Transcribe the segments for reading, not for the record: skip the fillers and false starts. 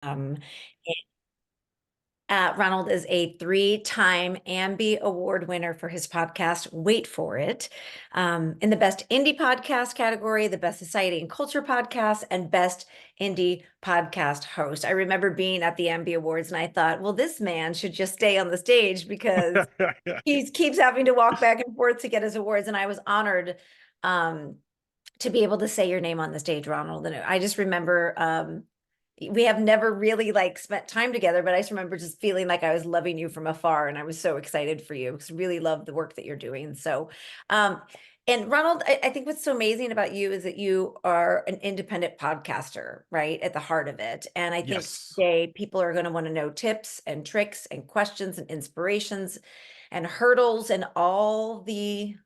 Um, Ronald is a three-time Ambie Award winner for his podcast, Wait For It, in the Best Indie Podcast category, the Best Society and Culture Podcast, and Best Indie Podcast Host. I remember being at the Ambie Awards and I thought, well, this man should just stay on the stage because he keeps having to walk back and forth to get his awards. And I was honored to be able to say your name on the stage, Ronald. And I just remember we have never really like spent time together, but I just remember just feeling like I was loving you from afar, and I was so excited for you because I really love the work that you're doing. So, and Ronald, I think what's so amazing about you is that you are an independent podcaster, right, at the heart of it. And I think Yes. today people are going to want to know tips and tricks and questions and inspirations and hurdles and all the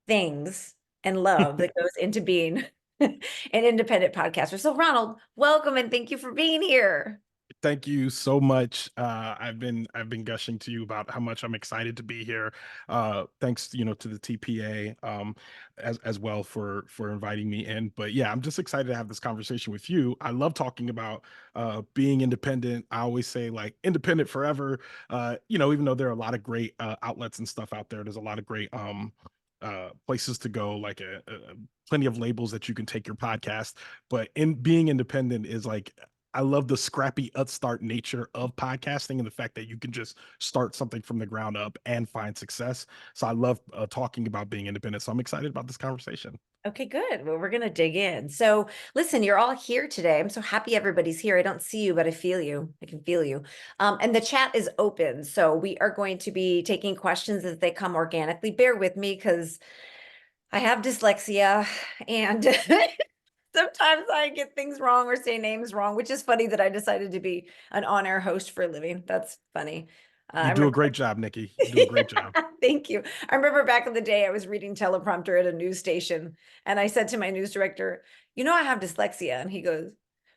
things and love that goes into being an independent podcaster. So Ronald, welcome and thank you for being here. Thank you so much. I've been gushing to you about how much I'm excited to be here. Thanks, to the TPA as well for inviting me in. But yeah, I'm just excited to have this conversation with you. I love talking about being independent. I always say like independent forever. Even though there are a lot of great outlets and stuff out there, there's a lot of great places to go, like plenty of labels that you can take your podcast. But in being independent is like I love the scrappy upstart nature of podcasting and the fact that you can just start something from the ground up and find success. So I love talking about being independent. So I'm excited about this conversation. Okay, good. Well, we're going to dig in. So, listen, you're all here today. I'm so happy everybody's here. I don't see you, but I feel you. I can feel you. And the chat is open. So, we are going to be taking questions as they come organically. Bear with me because I have dyslexia and sometimes I get things wrong or say names wrong, which is funny that I decided to be an on-air host for a living. That's funny. I You do a remember. great job, Nikki. You do a great job. Thank you. I remember back in the day, I was reading teleprompter at a news station, and I said to my news director, I have dyslexia. And he goes,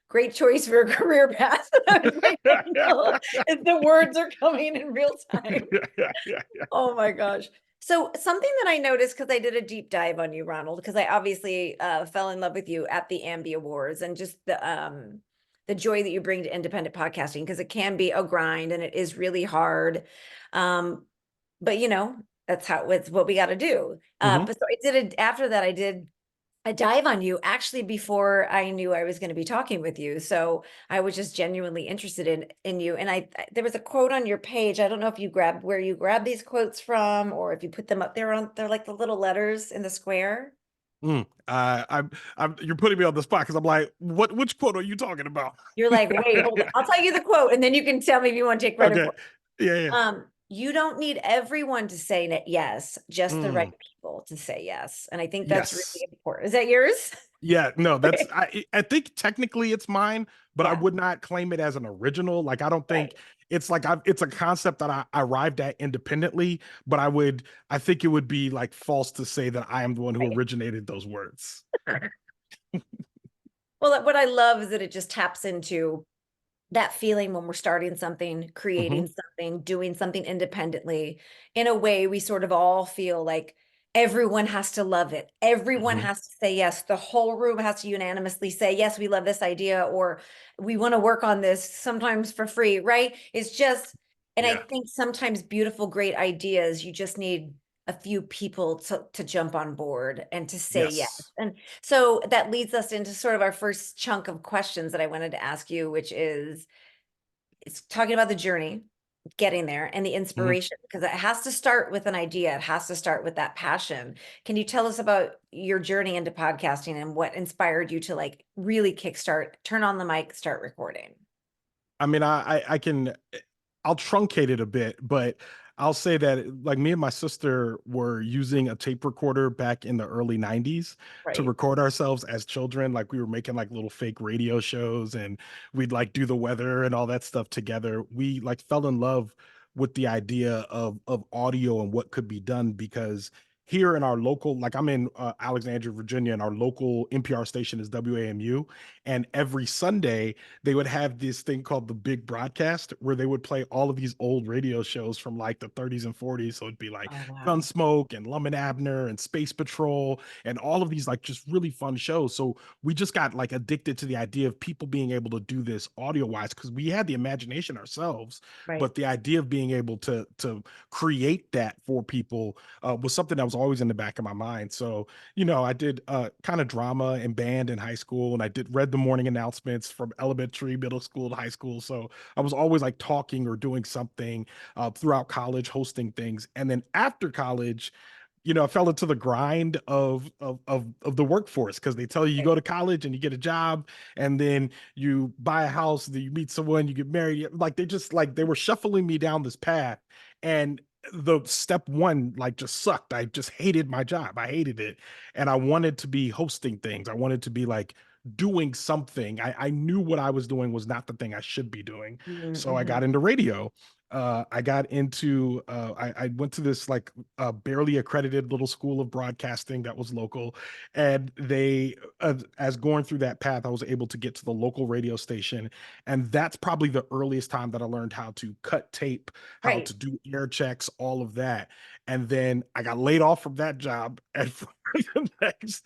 great choice for a career path. I was like, I know, if the words are coming in real time. Yeah. Oh my gosh. So something that I noticed because I did a deep dive on you, Ronald, because I obviously fell in love with you at the Ambie Awards and just the joy that you bring to independent podcasting because it can be a grind and it is really hard. But that's how it's what we got to do. Hmm. But so I did it after that. I did a dive on you actually before I knew I was going to be talking with you. So I was just genuinely interested in you. And there was a quote on your page. I don't know if you grabbed where you grabbed these quotes from or if you put them up there on they're like the little letters in the square. You're putting me on the spot because I'm like, which quote are you talking about? You're like, wait, hold on. I'll tell you the quote and then you can tell me if you want to take credit Okay. for it. Yeah. You don't need everyone to say yes, just the right Mm, people to say yes. And I think that's yes. really important. Is that yours? Yeah, no, I think technically it's mine, but I Yeah, would not claim it as an original. Like I don't right. think it's like it's a concept that I arrived at independently, but I think it would be like false to say that I am the one who Right. originated those words. Well, what I love is that it just taps into that feeling when we're starting something, Hmm. creating something, doing something independently. In a way, we sort of all feel like everyone has to love it. Everyone Hmm. has to say yes. The whole room has to unanimously say, yes, we love this idea, or we want to work on this sometimes for free, right? It's just, and I Yeah. think sometimes beautiful, great ideas, you just need a few people to jump on board and to say yes. Yes. And so that leads us into sort of our first chunk of questions that I wanted to ask you, which is it's talking about the journey, getting there, and the Hmm. inspiration, because it has to start with an idea. It has to start with that passion. Can you tell us about your journey into podcasting and what inspired you to like really kickstart, turn on the mic, start recording? I mean, I can I'll truncate it a bit, but I'll say that like me and my sister were using a tape recorder back in the early 90s to Right. record ourselves as children. Like we were making like little fake radio shows and we'd like do the weather and all that stuff together. We like fell in love with the idea of audio and what could be done because here in our local, like I'm in Alexandria, Virginia, and our local NPR station is WAMU. And every Sunday, they would have this thing called the Big Broadcast, where they would play all of these old radio shows from like the 30s and 40s. So it'd be like Oh, wow. Gunsmoke and Lum and Abner and Space Patrol and all of these like just really fun shows. So we just got like addicted to the idea of people being able to do this audio wise because we had the imagination ourselves, Right. but the idea of being able to create that for people was something that was always in the back of my mind. So I did kind of drama and band in high school, and I did read the morning announcements from elementary, middle school to high school. So I was always like talking or doing something throughout college, hosting things, and then after college, I fell into the grind of the workforce because they tell you you Right. go to college and you get a job, and then you buy a house, then you meet someone, you get married. Like they just like they were shuffling me down this path, and the step one like just sucked. I just hated my job. I hated it, and I wanted to be hosting things. I wanted to be like doing something. I knew what I was doing was not the thing I should be doing, so I Mm-hmm. got into radio. I went to this like barely accredited little school of broadcasting that was local, and as going through that path, I was able to get to the local radio station, and that's probably the earliest time that I learned how to cut tape, how Right. to do air checks, all of that. And then I got laid off from that job, and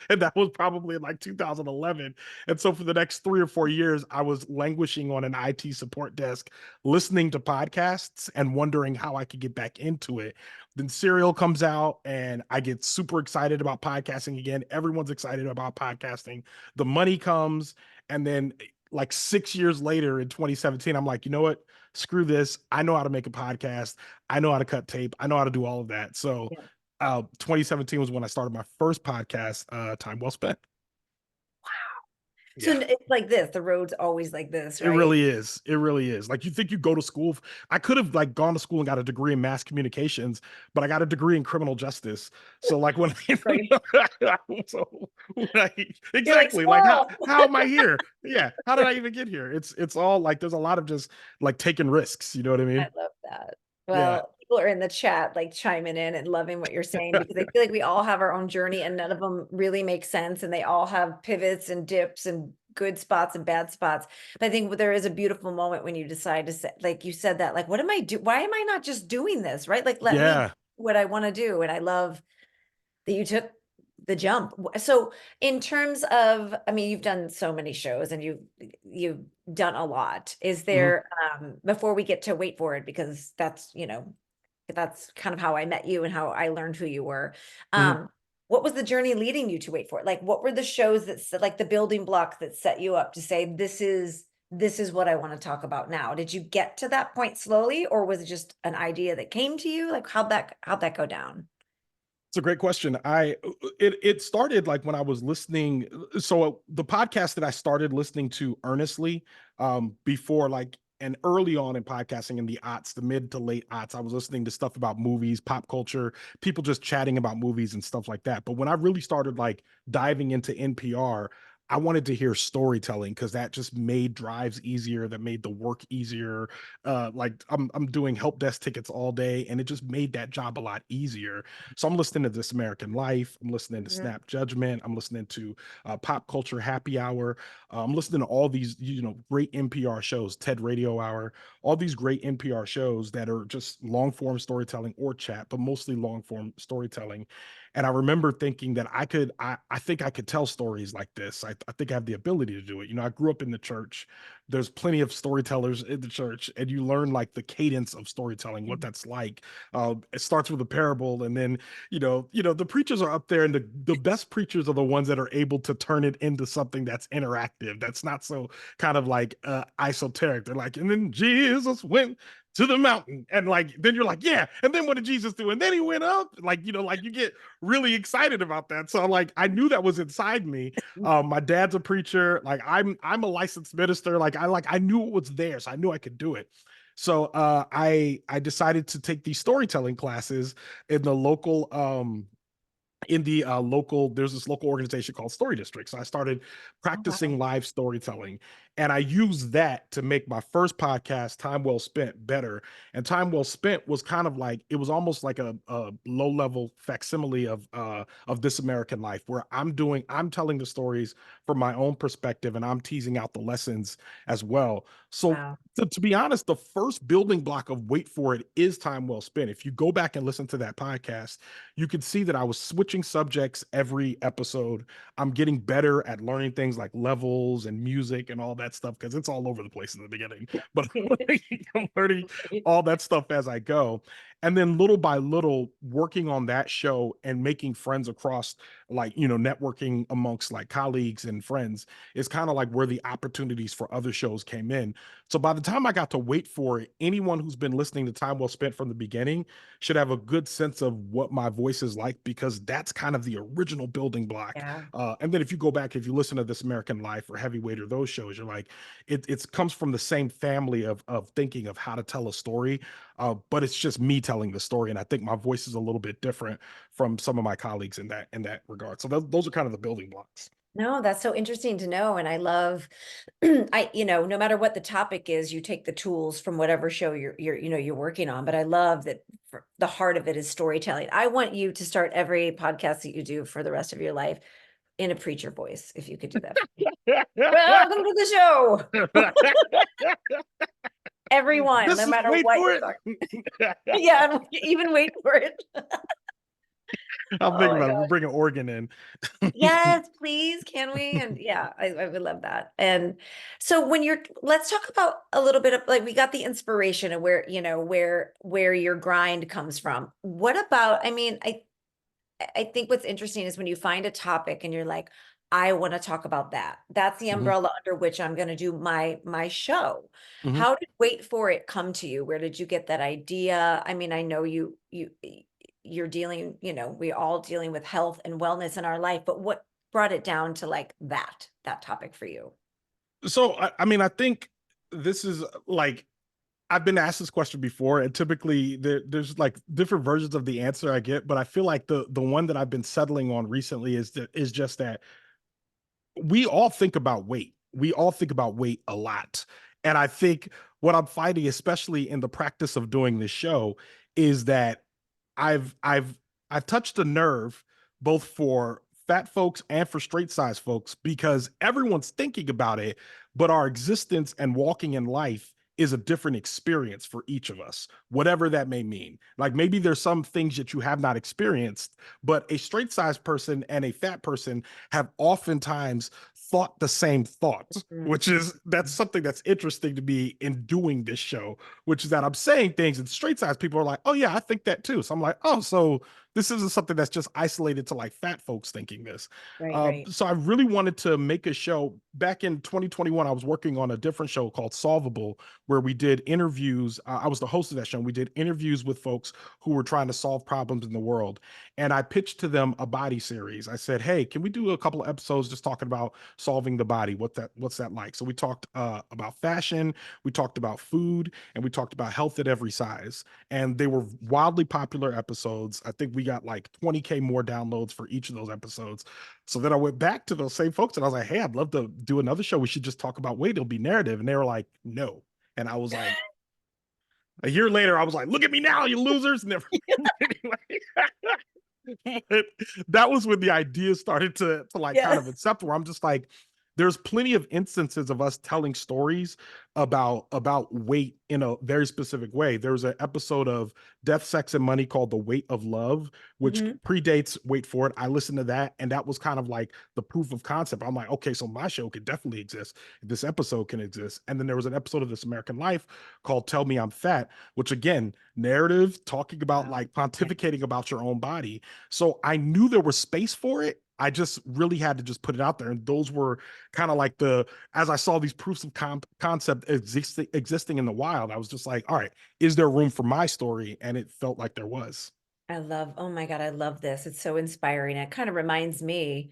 and that was probably in like 2011. And so for the next 3 or 4 years, I was languishing on an IT support desk listening to podcasts and wondering how I could get back into it. Then Serial comes out and I get super excited about podcasting again. Everyone's excited about podcasting. The money comes, and then like 6 years later in 2017, I'm like, you know what? Screw this. I know how to make a podcast. I know how to cut tape. I know how to do all of that. So Yeah. 2017 was when I started my first podcast, Time Well Spent. So Yeah. it's like this, the road's always like this, It right? really is. It really is. Like you think you go to school. I could have like gone to school and got a degree in mass communications, but I got a degree in criminal justice. So like when Right. so You're like exactly like how squirrel. how am I here? Yeah. How did I even get here? It's all like there's a lot of just like taking risks. You know what I I mean? love that. Yeah. Well, people are in the chat like chiming in and loving what you're saying because I feel like we all have our own journey and none of them really make sense and they all have pivots and dips and good spots and bad spots. But I think there is a beautiful moment when you decide to say, like you said that, like, what am I do? Why am I not just doing this? Right? Like, let me do Yeah. what I want to do. And I love that you took the jump. So in terms of, I mean, you've done so many shows and you've done a lot. Is Mhm, there before we get to wait for it, because that's, that's kind of how I met you and how I learned who you were. mhm. What was the journey leading you to wait for it? Like what were the shows like the building block that set you up to say this is what I want to talk about now? Did you get to that point slowly or was it just an idea that came to you? Like how'd that go down? It's a great question. It started like when I was listening. So the podcast that I started listening to earnestly, before like and early on in podcasting in the aughts, the mid to late aughts, I was listening to stuff about movies, pop culture, people just chatting about movies and stuff like that. But when I really started like diving into NPR, I wanted to hear storytelling because that just made drives easier, that made the work easier. Like I'm doing help desk tickets all day, and it just made that job a lot easier. So I'm listening to This American Life. I'm listening to Mhm. Snap Judgment. I'm listening to Pop Culture Happy Hour. I'm listening to all these, great NPR shows, TED Radio Hour, all these great NPR shows that are just long form storytelling or chat, but mostly long form storytelling. And I remember thinking that I think I could tell stories like this. I think I have the ability to do it. I grew up in the church. There's plenty of storytellers in the church, and you learn like the cadence of storytelling, what that's like. It starts with a parable, and then the preachers are up there, and the best preachers are the ones that are able to turn it into something that's interactive, that's not so kind of like esoteric. They're like, and then Jesus went to the mountain, and like then you're like, yeah, and then what did Jesus do? And then he went up, like like you get really excited about that. So like I knew that was inside me. My dad's a preacher, like I'm a licensed minister, I knew it was there, so I knew I could do it. So I decided to take these storytelling classes in the local there's this local organization called Story District. So I started Oh, wow. practicing live storytelling. And I used that to make my first podcast, Time Well Spent, better. And Time Well Spent was kind of like, it was almost like a low level facsimile of This American Life, where I'm telling the stories from my own perspective and I'm teasing out the lessons as well. So Wow. to be honest, the first building block of Wait For It is Time Well Spent. If you go back and listen to that podcast, you can see that I was switching subjects every episode. I'm getting better at learning things like levels and music and all that stuff because it's all over the place in the beginning. But I'm learning all that stuff as I go. And then little by little, working on that show and making friends across, like, networking amongst like colleagues and friends is kind of like where the opportunities for other shows came in. So by the time I got to Wait For It, anyone who's been listening to Time Well Spent from the beginning should have a good sense of what my voice is like, because that's kind of the original building block. Yeah. And then if you go back, if you listen to This American Life or Heavyweight or those shows, you're like, it comes from the same family of thinking of how to tell a story. But it's just me telling the story, and I think my voice is a little bit different from some of my colleagues in that regard. So those are kind of the building blocks. No, that's so interesting to know. And I love, no matter what the topic is, you take the tools from whatever show you're working on. But I love that the heart of it is storytelling. I want you to start every podcast that you do for the rest of your life in a preacher voice, if you could do that. Welcome to the show. Everyone, This no is matter Wait what For you're talking. Yeah, and even wait for it. I'm Oh thinking my about it. We're God. bringing Oregon in. Yes, please, can we? And yeah, I would love that. And so let's talk about a little bit of, like, we got the inspiration of where your grind comes from. What about, I mean, I think what's interesting is when you find a topic and you're like, I want to talk about that. That's the Mhm, umbrella under which I'm going to do my show. mhm. How did Wait For It come to you? Where did you get that idea? I mean, I know you're dealing, we all dealing with health and wellness in our life, but what brought it down to like that topic for you? So I mean, I think this is like, I've been asked this question before, and typically there's like different versions of the answer I get, but I feel like the one that I've been settling on recently is just that we all think about weight. We all think about weight a lot. And I think what I'm finding, especially in the practice of doing this show, is that I've I've I've touched a nerve both for fat folks and for straight size folks, because everyone's thinking about it, but our existence and walking in life is a different experience for each of us, whatever that may mean. Like maybe there's some things that you have not experienced, but a straight size person and a fat person have oftentimes thought the same thoughts, Mhm. that's something that's interesting to me in doing this show, which is that I'm saying things and straight size people are like, oh yeah, I think that too. So I'm like, oh, so this isn't something that's just isolated to like fat folks thinking this. Right, right. So I really wanted to make a show. Back in 2021, I was working on a different show called Solvable, where we did interviews. I was the host of that show. And we did interviews with folks who were trying to solve problems in the world. And I pitched to them a body series. I said, hey, can we do a couple of episodes just talking about solving the body? What's that like? So we talked about fashion, we talked about food, and we talked about health at every size. And they were wildly popular episodes. I think we got like 20K more downloads for each of those episodes. So then I went back to those same folks and I was like, hey, I'd love to do another show. We should just talk about weight. It'll be narrative. And they were like, no. And I was like, a year later, I was like, look at me now, you losers. Never. But that was when the idea started to like kind of Yes. accept, where I'm just like, there's plenty of instances of us telling stories about weight in a very specific way. There's an episode of Death, Sex, and Money called The Weight of Love, which Mhm. predates Wait For It. I listened to that, and that was kind of like the proof of concept. I'm like, okay, so my show could definitely exist. This episode can exist. And then there was an episode of This American Life called Tell Me I'm Fat, which again, narrative, talking about Wow. like Yeah. pontificating about your own body. So I knew there was space for it. I just really had to just put it out there. And those were kind of like as I saw these proofs of concept existing in the wild, I was just like, all right, is there room for my story? And it felt like there was. Oh my God, I love this. It's so inspiring. It kind of reminds me,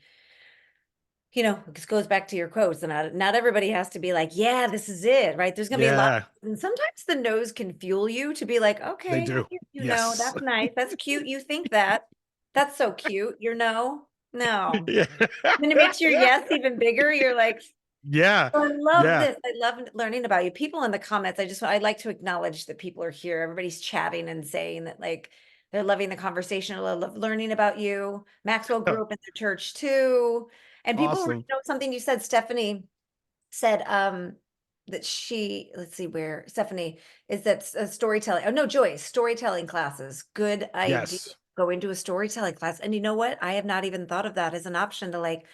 this goes back to your quotes, and not everybody has to be like, yeah, this is it, right? There's gonna be a lot, Yeah, and sometimes the no's can fuel you to be like, they okay, I do. hear you know, Yes. that's nice, that's cute. You think that. That's so cute. Your no. No. Yeah. Then it makes your yes even bigger. You're like, Yeah. I love Yeah. this. I love learning about you. People in the comments, I'd like to acknowledge that people are here. Everybody's chatting and saying that like they're loving the conversation. I love learning about you. Maxwell grew up in the church too. And people, Awesome. something you said, Stephanie said that let's see where Stephanie is, that storytelling. Oh no, Joyce, storytelling classes. Good idea. Yes. Go into a storytelling class. And you know what? I have not even thought of that as an option to like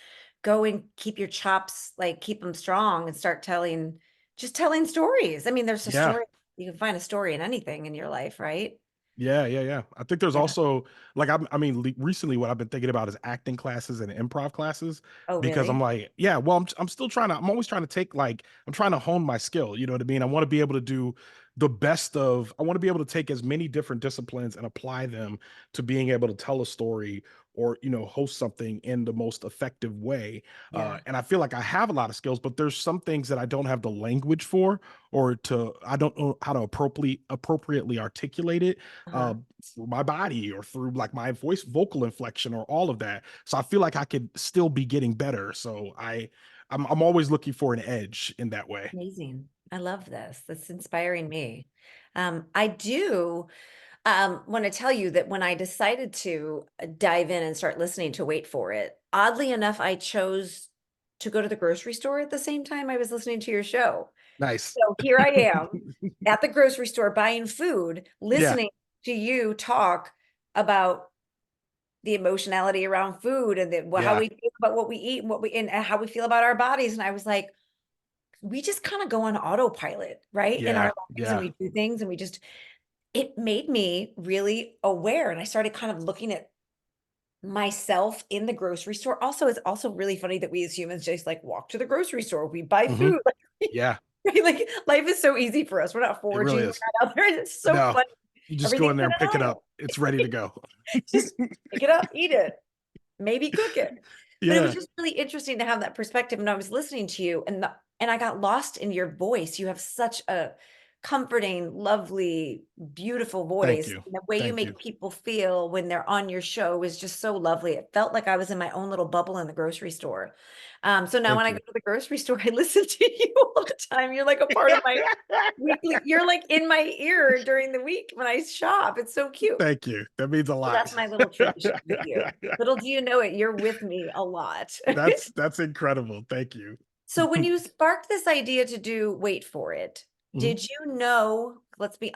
go and keep your chops, like keep them strong and start telling stories. I mean, there's a Yeah. story. You can find a story in anything in your life, right? Yeah, yeah, yeah. I think there's Yeah. also like I mean, recently what I've been thinking about is acting classes and improv classes Oh, because I'm really? like, yeah, well, I'm still trying to. I'm always trying to take like I'm trying to hone my skill. You know what I mean? I want to be able to do the best of. I want to be able to take as many different disciplines and apply them to being able to tell a story or host something in the most effective way. Yeah. And I feel like I have a lot of skills, but there's some things that I don't have the language for, or I don't know how to appropriately articulate it Uh-huh. uh, through my body or through like my vocal inflection or all of that. So I feel like I could still be getting better. So I'm always looking for an edge in that way. Amazing. I love this. That's inspiring me. I do want to tell you that when I decided to dive in and start listening to Wait for It, oddly enough, I chose to go to the grocery store at the same time I was listening to your show. Nice. So here I am at the grocery store buying food, Yeah. listening to you talk about the emotionality around food and how Yeah. we feel about what we eat and and how we feel about our bodies. And I was like, we just kind of go on autopilot, right? In our Yeah. lives, and Yeah. we do things and it made me really aware. And I started kind of looking at myself in the grocery store. Also, it's also really funny that we as humans just like walk to the grocery store, we buy Hmm. food. Like, Yeah. right? Like life is so easy for us. We're not It foraging, really we're is. not out there. It's so No, funny. you just go in Everything's there in and pick an it up. aisle. It's ready to go. Just pick it up, eat it, maybe cook it. But it was Yeah. just really interesting to have that perspective. And I was listening to you and I got lost in your voice. You have such a comforting, lovely, beautiful Thank voice. you. And the way you Thank you. make people feel when they're on your show is just so lovely. It felt like I was in my own little bubble in the grocery store. So now when Thank I go you. to the grocery store, I listen to you all the time. You're like a part of my weekly, you're like in my ear during the week when I shop. It's so cute. Thank you. That means a So lot. that's my little tradition with you. Little do you know it, you're with me a lot. That's incredible. Thank you. So when you sparked this idea to do Wait for It, Mhm. did you know, let's be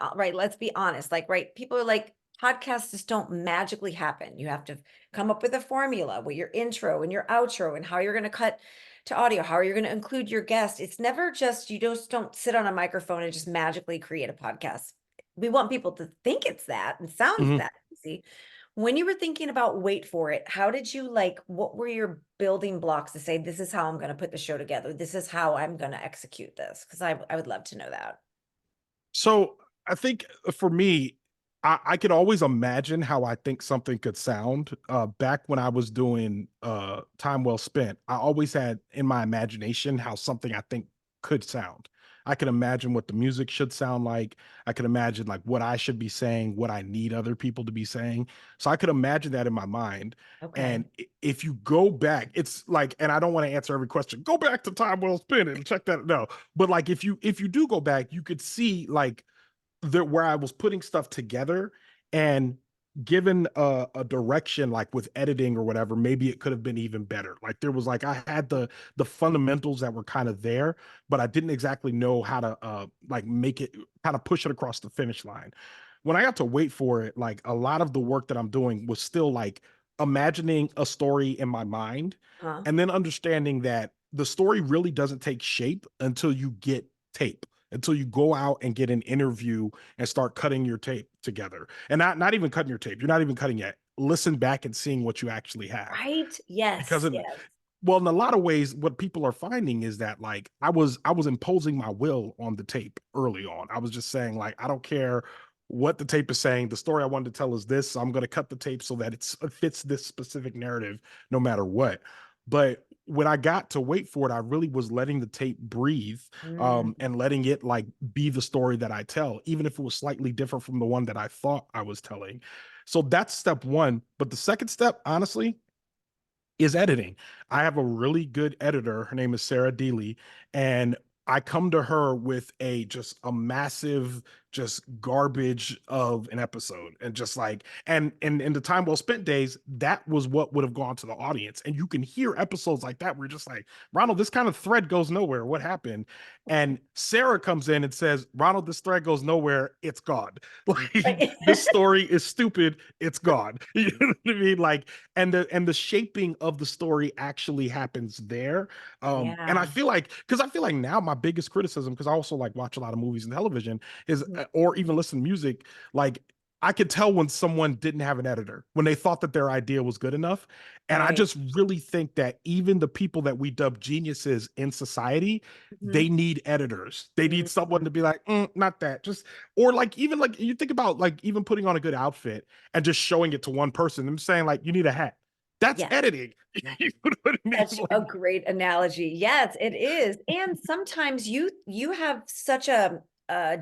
honest, like, right, people are like, podcasts just don't magically happen. You have to come up with a formula with your intro and your outro and how you're going to cut to audio, how are you going to include your guest. It's never just, you just don't sit on a microphone and just magically create a podcast. We want people to think it's that and sounds Mhm. that easy. When you were thinking about Wait for It, how did you like, what were your building blocks to say, this is how I'm going to put the show together? This is how I'm going to execute this? Because I would love to know that. So I think for me, I could always imagine how I think something could sound. Back when I was doing Time Well Spent, I always had in my imagination how something I think could sound. I could imagine what the music should sound like. I could imagine like what I should be saying, what I need other people to be saying. So I could imagine that in my mind. Okay. And if you go back, it's like, and I don't want to answer every question. Go back to Time Well Spent and check that. No, but like if you do go back, you could see like where I was putting stuff together and given a direction like with editing or whatever, maybe it could have been even better. Like there was like I had the fundamentals that were kind of there, but I didn't exactly know how to like make it kind of push it across the finish line. When I got to wait for it, like a lot of the work that I'm doing was still like imagining a story in my mind Huh? and then understanding that the story really doesn't take shape until you get tape, until you go out and get an interview and start cutting your tape together. And not even cutting your tape. You're not even cutting yet. Listen back and seeing what you actually have. Right? Because Yes. in Yes. well, in a lot of ways, what people are finding is that like I was imposing my will on the tape early on. I was just saying, like, I don't care what the tape is saying. The story I wanted to tell is this. So I'm gonna cut the tape so that it fits this specific narrative no matter what. But when I got to wait for it, I really was letting the tape breathe Mm, and letting it like be the story that I tell, even if it was slightly different from the one that I thought I was telling. So that's step one. But the second step, honestly, is editing. I have a really good editor. Her name is Sarah Deely, and I come to her with a massive just garbage of an episode, and just like, and in the time well spent days, that was what would have gone to the audience. And you can hear episodes like that where you're just like, Ronald, this kind of thread goes nowhere. What happened? And Sarah comes in and says, Ronald, this thread goes nowhere. It's God. Like, Right. this story is stupid. It's God. You know what I mean? Like, and the shaping of the story actually happens there. And I Yeah. feel like, because I feel like now my biggest criticism, because I also like watch a lot of movies and television, is Mhm. or even listen to music, like, I could tell when someone didn't have an editor, when they thought that their idea was good enough. And I Right. just really think that even the people that we dub geniuses in society, Mhm. they need editors. They need someone Mhm. to be like, not that. Just, or like, even like, you think about like even putting on a good outfit and just showing it to one person. I'm saying like, you need a hat. That's Yes. editing. You know what I mean? Such a Like, great analogy. Yes, it is. And sometimes you have such a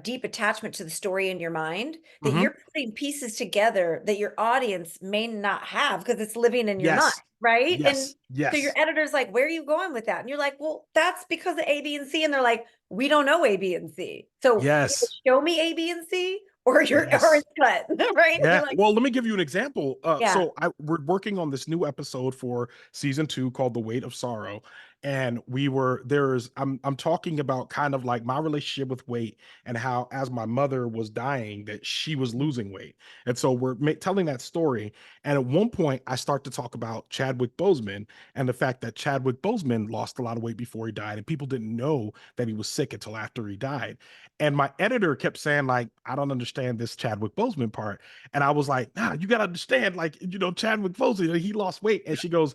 deep attachment to the story in your mind that mhm. you're putting pieces together that your audience may not have because it's living in your mind, Yes, right? And yes, so your yes, editor's like, "Where are you going with that?" And you're like, "Well, that's because of A, B, and C." And they're like, "We don't know A, B, and C. So either yes, show me A, B, and C or yes. it's cut." Right? And Yeah. you're like, Well, let me give you an example. "Yeah." We're working on this new episode for season 2 called The Weight of Sorrow. And I'm talking about kind of like my relationship with weight, and how, as my mother was dying, that she was losing weight. And so we're telling that story. And at one point, I start to talk about Chadwick Boseman and the fact that Chadwick Boseman lost a lot of weight before he died. And people didn't know that he was sick until after he died. And my editor kept saying, like, I don't understand this Chadwick Boseman part. And I was like, nah, you gotta understand, like, Chadwick Boseman, he lost weight. And she goes,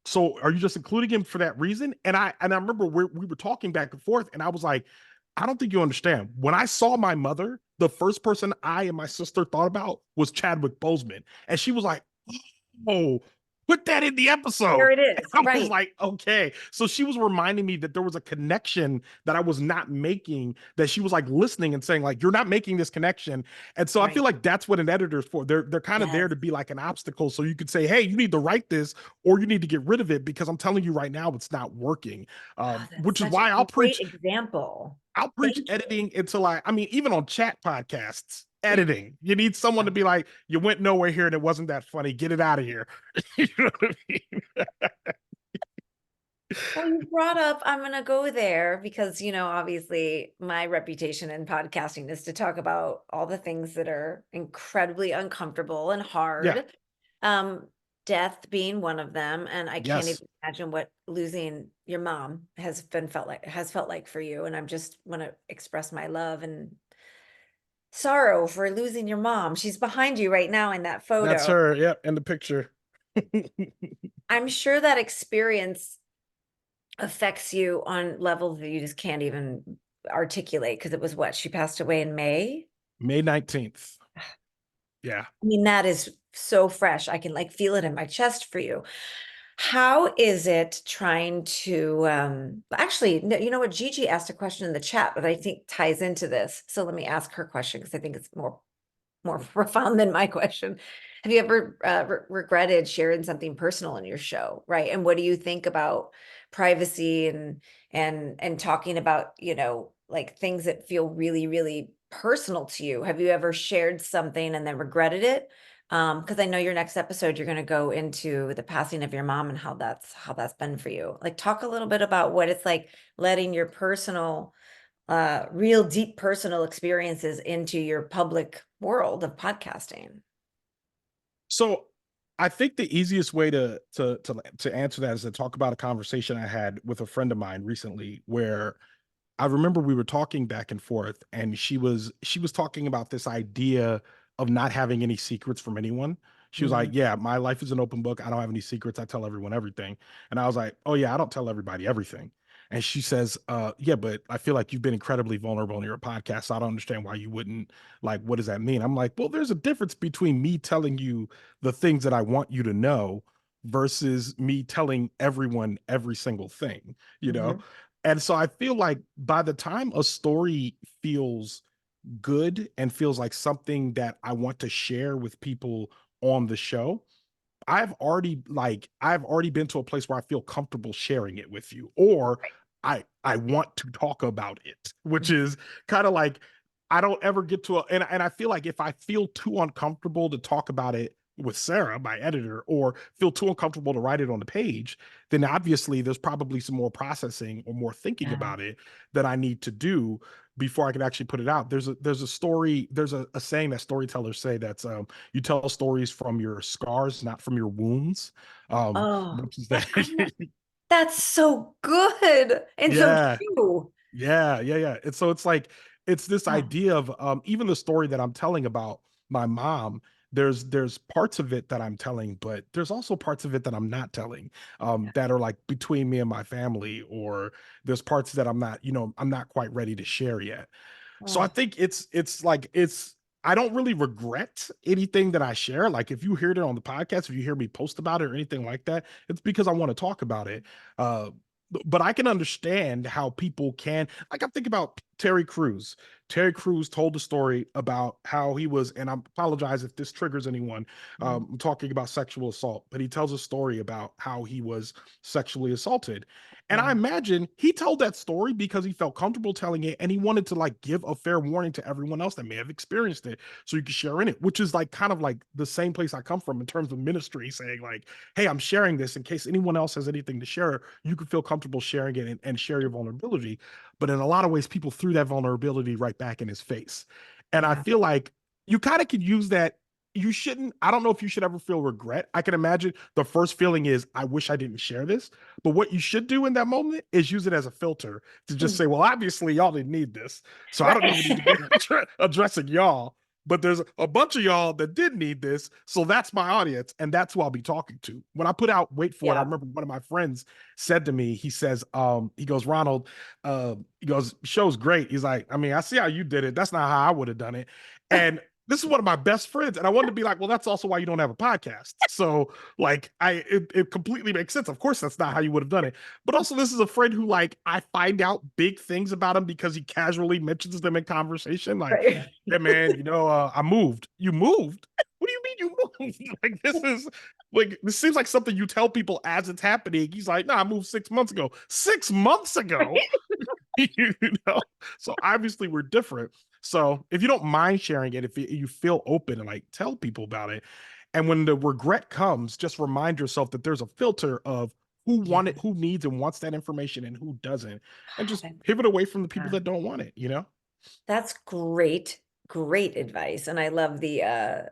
so are you just including him for that reason? And I remember we were talking back and forth, and I was like, I don't think you understand. When I saw my mother, the first person I and my sister thought about was Chadwick Boseman. And she was like, oh, put that in the There episode. it is. And I was Right. like, okay. So she was reminding me that there was a connection that I was not making, that she was like listening and saying, like, you're not making this connection. And so I feel Right. like that's what an editor's for. They're kind of there Yes. to be like an obstacle. So you could say, hey, you need to write this, or you need to get rid of it, because I'm telling you right now, it's not working. Oh, that's Which is such why a great example. I'll preach Thank you. editing until I mean, even on chat podcasts, editing. You need someone to Yeah. be like, you went nowhere here and it wasn't that funny. Get it out of here. You know what I mean? Well, you brought up, I'm going to go there because, obviously my reputation in podcasting is to talk about all the things that are incredibly uncomfortable and Yeah. hard. Um, Death being one of them. And I can't Yes. even imagine what losing your mom has felt like for you. And I'm just want to express my love and sorrow for losing your mom. She's behind you right now in that That's photo. her. Yep. In the picture. I'm sure that experience affects you on levels that you just can't even articulate because it was what? She passed away in May? May 19th. Yeah. I mean, that is so fresh. I can like feel it in my chest for you. How is it trying to actually, no, you know what? Gigi asked a question in the chat, but I think ties into this. So let me ask her question because I think it's more profound than my question. Have you ever regretted sharing something personal in your show, right? And what do you think about privacy and talking about, like things that feel really, really personal to you? Have you ever shared something and then regretted it? Because I know your next episode, you're going to go into the passing of your mom and how that's been for you. Like, talk a little bit about what it's like letting your personal real deep personal experiences into your public world of podcasting. So I think the easiest way to answer that is to talk about a conversation I had with a friend of mine recently, where I remember we were talking back and forth, and she was talking about this idea of not having any secrets from anyone. She was like, Mhm. "Yeah, my life is an open book. I don't have any secrets. I tell everyone everything." And I was like, "Oh yeah, I don't tell everybody everything." And she says, yeah, but I feel like you've been incredibly vulnerable in your podcast. So I don't understand why you wouldn't, like, what does that mean?" I'm like, well, there's a difference between me telling you the things that I want you to know versus me telling everyone every single thing, you know? Mhm. And so I feel like by the time a story feels good and feels like something that I want to share with people on the show, I've already been to a place where I feel comfortable sharing it with you, or I want to talk about it, which is kind of like I don't ever get to and I feel like if I feel too uncomfortable to talk about it with Sarah, my editor, or feel too uncomfortable to write it on the page, then obviously there's probably some more processing or more thinking Yeah. about it that I need to do before I can actually put it out. There's a story, there's a saying that storytellers say that's you tell stories from your scars, not from your wounds. Oh, Which is that that's so good and so yeah, true. yeah. And so it's like it's this Oh, idea of even the story that I'm telling about my mom. There's parts of it that I'm telling, but there's also parts of it that I'm not telling, yeah. that are like between me and my family, or there's parts that I'm not quite ready to share yet. So I Oh, think it's like it's I don't really regret anything that I share. Like if you hear it on the podcast, if you hear me post about it or anything like that, it's because I want to talk about it. Uh, but I can understand how people can, like, I think about Terry Crews. Terry Crews told a story about how he was, and I apologize if this triggers anyone, mhm. talking about sexual assault, but he tells a story about how he was sexually assaulted. And I Yeah. imagine he told that story because he felt comfortable telling it and he wanted to like give a fair warning to everyone else that may have experienced it so you could share in it, which is like kind of like the same place I come from in terms of ministry, saying like, hey, I'm sharing this in case anyone else has anything to share. You can feel comfortable sharing it and share your vulnerability. But in a lot of ways, people threw that vulnerability right back in his face. And I Yeah. feel like you kind of could use that. You shouldn't, I don't know if you should ever feel regret. I can imagine the first feeling is, I wish I didn't share this. But what you should do in that moment is use it as a filter to just Mm. say, well, obviously, y'all didn't need this. So I don't even need to be Right. addressing y'all. But there's a bunch of y'all that did need this. So that's my audience. And that's who I'll be talking to. When I put out Wait For It, I Yeah. remember one of my friends said to me, he says, he goes, Ronald, he goes, show's great. He's like, I mean, I see how you did it. That's not how I would have done it. And this is one of my best friends. And I wanted to be like, well, that's also why you don't have a podcast. So like it completely makes sense. Of course, that's not how you would have done it. But also, this is a friend who, like, I find out big things about him because he casually mentions them in conversation. Like, Right. yeah, man, I moved. You moved? What do you mean you moved? Like, this seems like something you tell people as it's happening. He's like, nah, I moved 6 months ago. 6 months ago? you know? So obviously we're different. So if you don't mind sharing it, if you feel open and like tell people about it, and when the regret comes, just remind yourself that there's a filter of Yeah. who needs and wants that information and who doesn't, and just That- pivot away from the people yeah. that don't want it, you know? That's great, great advice. And I love the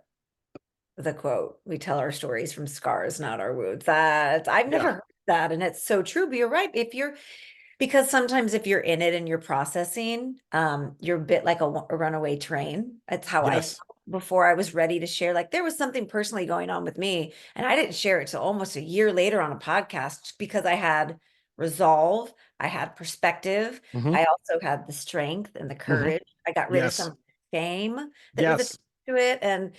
quote, we tell our stories from scars, not our wounds. That I've Yeah. never heard that. And it's so true. But you're right. Because sometimes if you're in it and you're processing, you're a bit like a runaway train. That's how I felt Yes. before I was ready to share. Like there was something personally going on with me, and I didn't share it till almost a year later on a podcast because I had resolve, I had perspective, Hmm. I also had the strength and the Hmm. courage. I got rid of Yes. some shame that was attached Yes. to it, and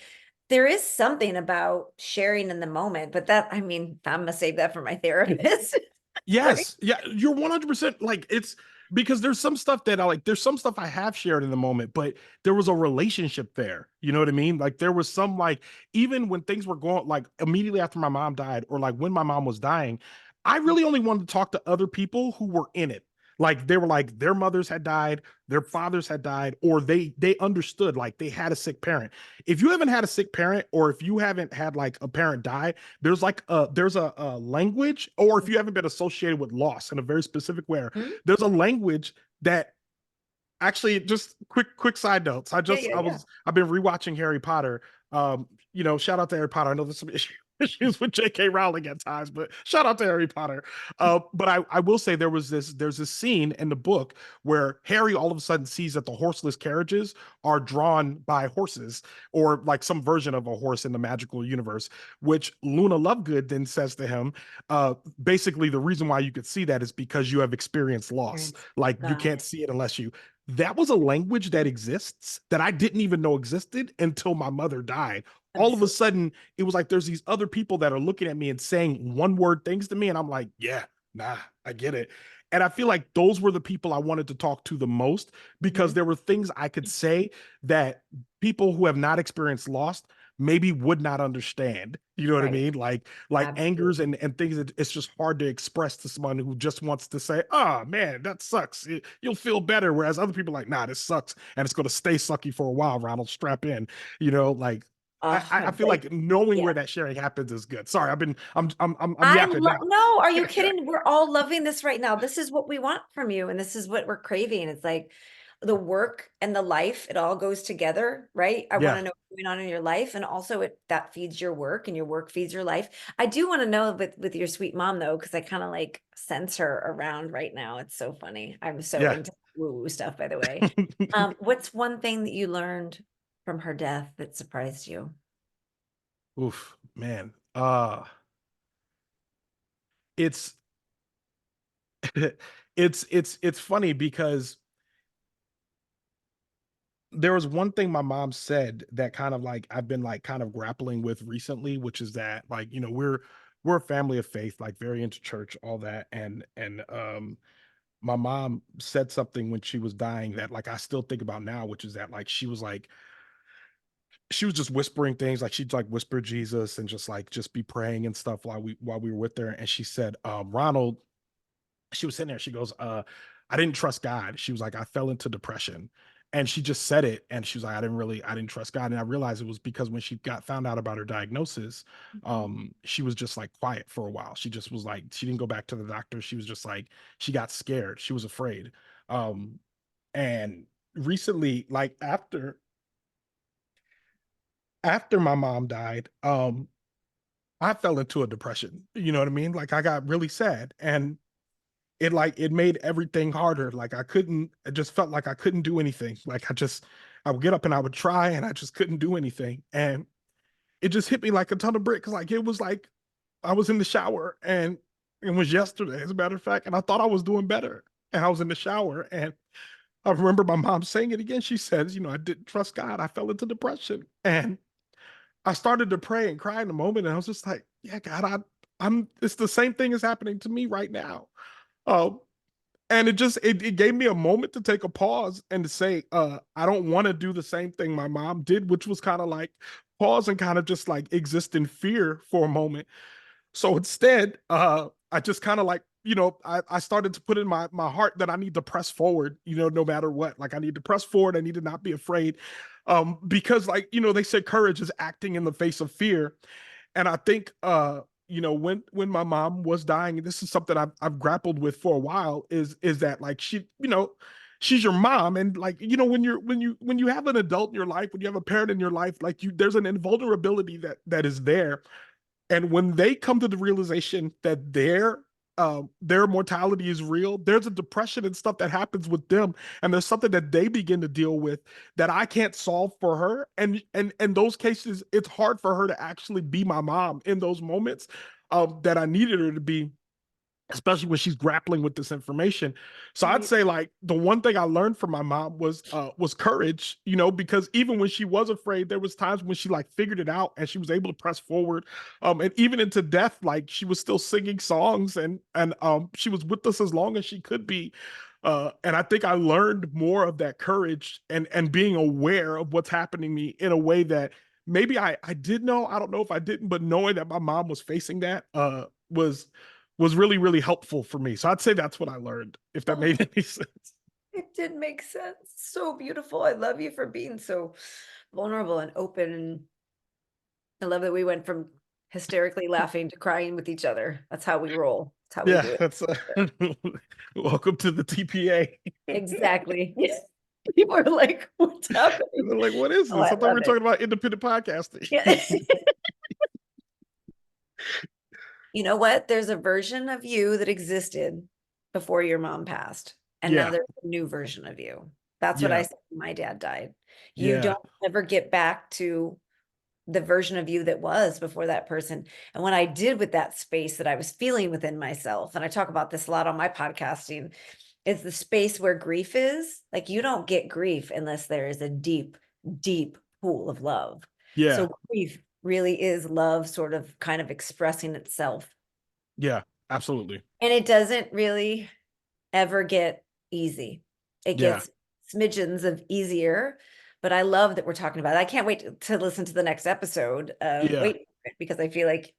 there is something about sharing in the moment. But that, I mean, I'm gonna save that for my therapist. Right? Yes. Yeah, you're 100% like it's because there's some stuff that there's some stuff I have shared in the moment, but there was a relationship there. You know what I mean? Like there was some like even when things were going like immediately after my mom died or like when my mom was dying, I really only wanted to talk to other people who were in it. Like they were like their mothers had died, their fathers had died, or they understood like they had a sick parent. If you haven't had a sick parent or if you haven't had like a parent die, there's a language, or if you haven't been associated with loss in a very specific way, Mhm. there's a language that actually just quick side notes. Yeah, yeah, yeah. I've been rewatching Harry Potter. Shout out to Harry Potter. I know there's some issues with J.K. Rowling at times, but shout out to Harry Potter. But I will say there's this scene in the book where Harry all of a sudden sees that the horseless carriages are drawn by horses or like some version of a horse in the magical universe, which Luna Lovegood then says to him, basically the reason why you could see that is because you have experienced loss. Parents. Like you Got can't it. see it unless you that was a language that exists that I didn't even know existed until my mother died. All of a Absolutely. sudden, it was like there's these other people that are looking at me and saying one word things to me. And I'm like, yeah, nah, I get it. And I feel like those were the people I wanted to talk to the most because Mhm. there were things I could say that people who have not experienced loss maybe would not understand. You know what I Right. mean? Like Absolutely. angers and things that it's just hard to express to someone who just wants to say, "Oh man, that sucks. You'll feel better." Whereas other people are like, "Nah, this sucks, and it's going to stay sucky for a while." Ronald, strap in. Like I feel Like, like knowing yeah. where that sharing happens is good. Sorry, I'm I yapping love, now. no, are you kidding? We're all loving this right now. This is what we want from you, and this is what we're craving. It's like the work and the life, it all goes together, right? I want Yeah. to know what's going on in your life, and also it that feeds your work, and your work feeds your life. I do want to know with your sweet mom though, because I kind of like sense her around right now. It's so funny. I'm so Yeah. into woo-woo stuff, by the way. What's one thing that you learned from her death that surprised you? Oof, man. It's it's funny because there was one thing my mom said that kind of like I've been like kind of grappling with recently, which is that like, we're a family of faith, like very into church, all that. And my mom said something when she was dying that like I still think about now, which is that like she was just whispering things, like she'd like whisper Jesus and just be praying and stuff while we were with her. And she said, Ronald, she was sitting there, she goes, I didn't trust God. She was like, I fell into depression. And she just said it. And she was like, I didn't trust God. And I realized it was because when she got found out about her diagnosis, she was just like quiet for a while. She just was like, she didn't go back to the doctor. She was just like, she got scared. She was afraid. Um, and recently, like after my mom died, I fell into a depression. You know what I mean? Like I got really sad. And it made everything harder. Like it just felt like I couldn't do anything. I would get up and I would try and I just couldn't do anything. And it just hit me like a ton of bricks. Like it was like I was in the shower and it was yesterday, as a matter of fact, and I thought I was doing better. And I was in the shower and I remember my mom saying it again. She says, I didn't trust God. I fell into depression. And I started to pray and cry in a moment. And I was just like, yeah, God, it's the same thing is happening to me right now. Um, and it gave me a moment to take a pause and to say, I don't want to do the same thing my mom did, which was kind of like pause and kind of just like exist in fear for a moment. So instead, I just kind of like, I started to put in my heart that I need to press forward, no matter what. Like I need to press forward. I need to not be afraid. Because like, they say courage is acting in the face of fear. And I think when my mom was dying, and this is something I've grappled with for a while, is that like she's your mom. And like, when you have an adult in your life, when you have a parent in your life, like there's an invulnerability that is there. And when they come to the realization that their mortality is real, there's a depression and stuff that happens with them, and there's something that they begin to deal with that I can't solve for her. And those cases, it's hard for her to actually be my mom in those moments that I needed her to be, especially when she's grappling with this information. So I'd Right. say like the one thing I learned from my mom was courage, because even when she was afraid, there was times when she like figured it out and she was able to press forward. And even into death, like she was still singing songs and she was with us as long as she could be. And I think I learned more of that courage and being aware of what's happening to me in a way that maybe I did know. I don't know if I didn't, but knowing that my mom was facing that was really, really helpful for me. So I'd say that's what I learned, if that Oh, made any sense. it did make sense. So beautiful. I love you for being so vulnerable and open. And I love that we went from hysterically laughing to crying with each other. That's how we roll. That's how we Yeah, do it. that's welcome to the TPA. Exactly. Yes. People are like, what's happening? They're like, what is Oh, this? I I thought we love were it. talking about independent podcasting. Yeah. You know what? There's a version of you that existed before your mom passed, and now Yeah, there's a new version of you. That's what I yeah, said when my dad died. You yeah, don't ever get back to the version of you that was before that person. And what I did with that space that I was feeling within myself, and I talk about this a lot on my podcasting, is the space where grief is. Like you don't get grief unless there is a deep, deep pool of love. yeah, So grief really is love sort of kind of expressing itself. yeah, absolutely. And it doesn't really ever get easy. It Yeah, gets smidgens of easier, but I love that we're talking about it. I can't wait to listen to the next episode of Yeah. Wait for It, because I feel like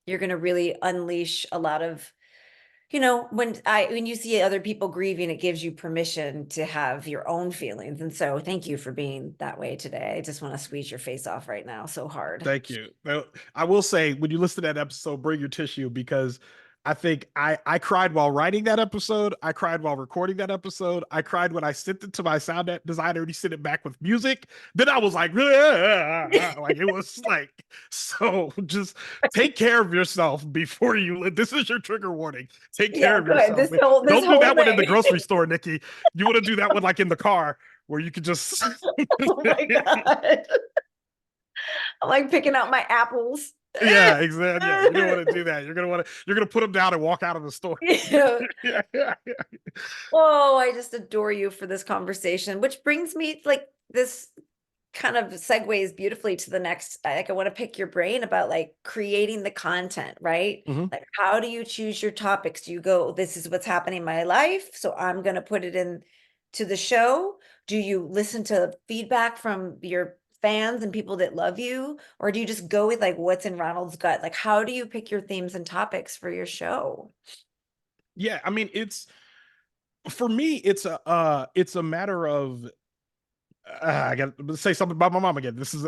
you're going to really unleash a lot of, when you see other people grieving, it gives you permission to have your own feelings. And so thank you for being that way today. I just want to squeeze your face off right now so hard. Thank you. Now, I will say, when you listen to that episode, bring your tissue, because I think I cried while writing that episode. I cried while recording that episode. I cried when I sent it to my designer and he sent it back with music. Then I was like, "Ah," like it was like, so just take care of yourself before you. This is your trigger warning. Take care Yeah, of go ahead. yourself. This whole this Don't do whole that one in the thing. grocery store, Nikki. You want to do that one like in the car where you could just. Oh my God. I'm like picking out my apples. Yeah, exactly. Yeah, you don't want to do that. You're gonna put them down and walk out of the store. Yeah. Yeah, yeah, yeah. Oh, I just adore you for this conversation, which brings me like this kind of segues beautifully to the next. Like, I want to pick your brain about like creating the content, right? Mhm. Like, how do you choose your topics? Do you go, this is what's happening in my life, so I'm going to put it in to the show? Do you listen to feedback from your fans and people that love you? Or do you just go with like what's in Ronald's gut? Like, how do you pick your themes and topics for your show? Yeah, I mean, it's for me, it's a matter of I got to say something about my mom again. This is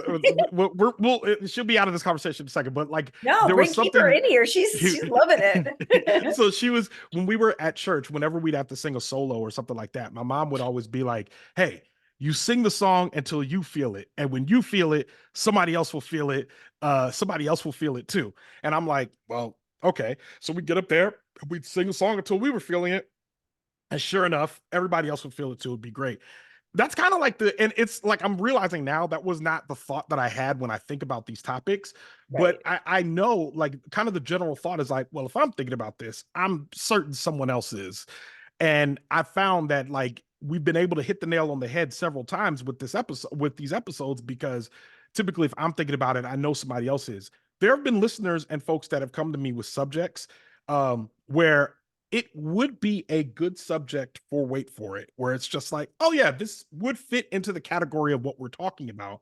she'll be out of this conversation in a second, but like No, there was keep her something. in here. She's loving it. So she was, when we were at church, whenever we'd have to sing a solo or something like that, my mom would always be like, "Hey, you sing the song until you feel it, and when you feel it, somebody else will feel it. Somebody else will feel it too." And I'm like, "Well, okay." So we get up there, we'd sing the song until we were feeling it, and sure enough, everybody else would feel it too. It'd be great. That's kind of like and it's like I'm realizing now that was not the thought that I had when I think about these topics. But Right. I know, like, kind of the general thought is like, well, if I'm thinking about this, I'm certain someone else is. And I found that, like, we've been able to hit the nail on the head several times with these episodes, because typically if I'm thinking about it, I know somebody else is. There have been listeners and folks that have come to me with subjects where it would be a good subject for Wait for It, where it's just like, oh yeah, this would fit into the category of what we're talking about,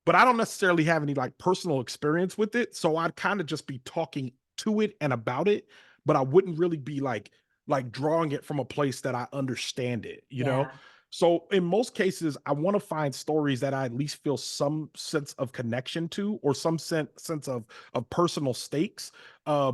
but I don't necessarily have any like personal experience with it. So I'd kind of just be talking to it and about it, but I wouldn't really be like drawing it from a place that I understand it, you know? Yeah. So in most cases, I want to find stories that I at least feel some sense of connection to, or some sense of personal stakes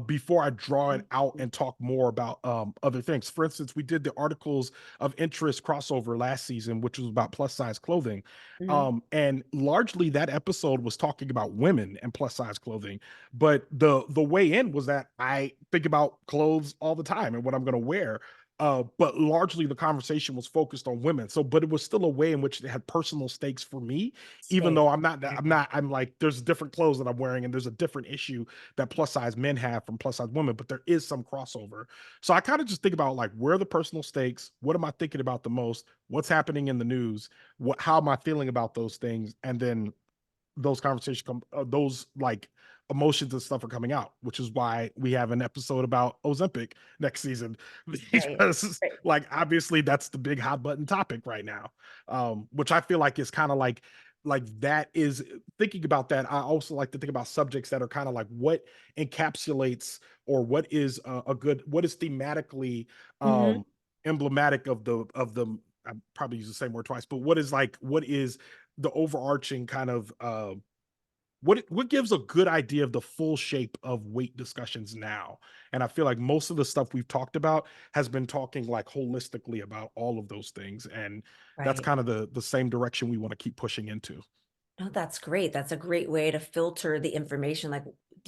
before I draw it out and talk more about other things. For instance, we did the articles of interest crossover last season, which was about plus size clothing. Mhm. And largely that episode was talking about women and plus size clothing. But the way in was that I think about clothes all the time and what I'm going to wear. But largely the conversation was focused on women. So, but it was still a way in which it had personal stakes for me, even Stay. though I'm like, there's different clothes that I'm wearing and there's a different issue that plus size men have from plus size women, but there is some crossover. So I kind of just think about like, where are the personal stakes? What am I thinking about the most? What's happening in the news? How am I feeling about those things? And then those conversations come, those like emotions and stuff are coming out, which is why we have an episode about Ozempic next season, Right. because Right. like obviously that's the big hot button topic right now, which I feel like is kind of like that is thinking about that. I also like to think about subjects that are kind of like what encapsulates, or what is a good, what is thematically Mhm. emblematic of the I probably use the same word twice, but what is the overarching kind of what gives a good idea of the full shape of weight discussions now. And I feel like most of the stuff we've talked about has been talking like holistically about all of those things, and that's Right. kind of the same direction we want to keep pushing into. Oh, that's great. That's a great way to filter the information, like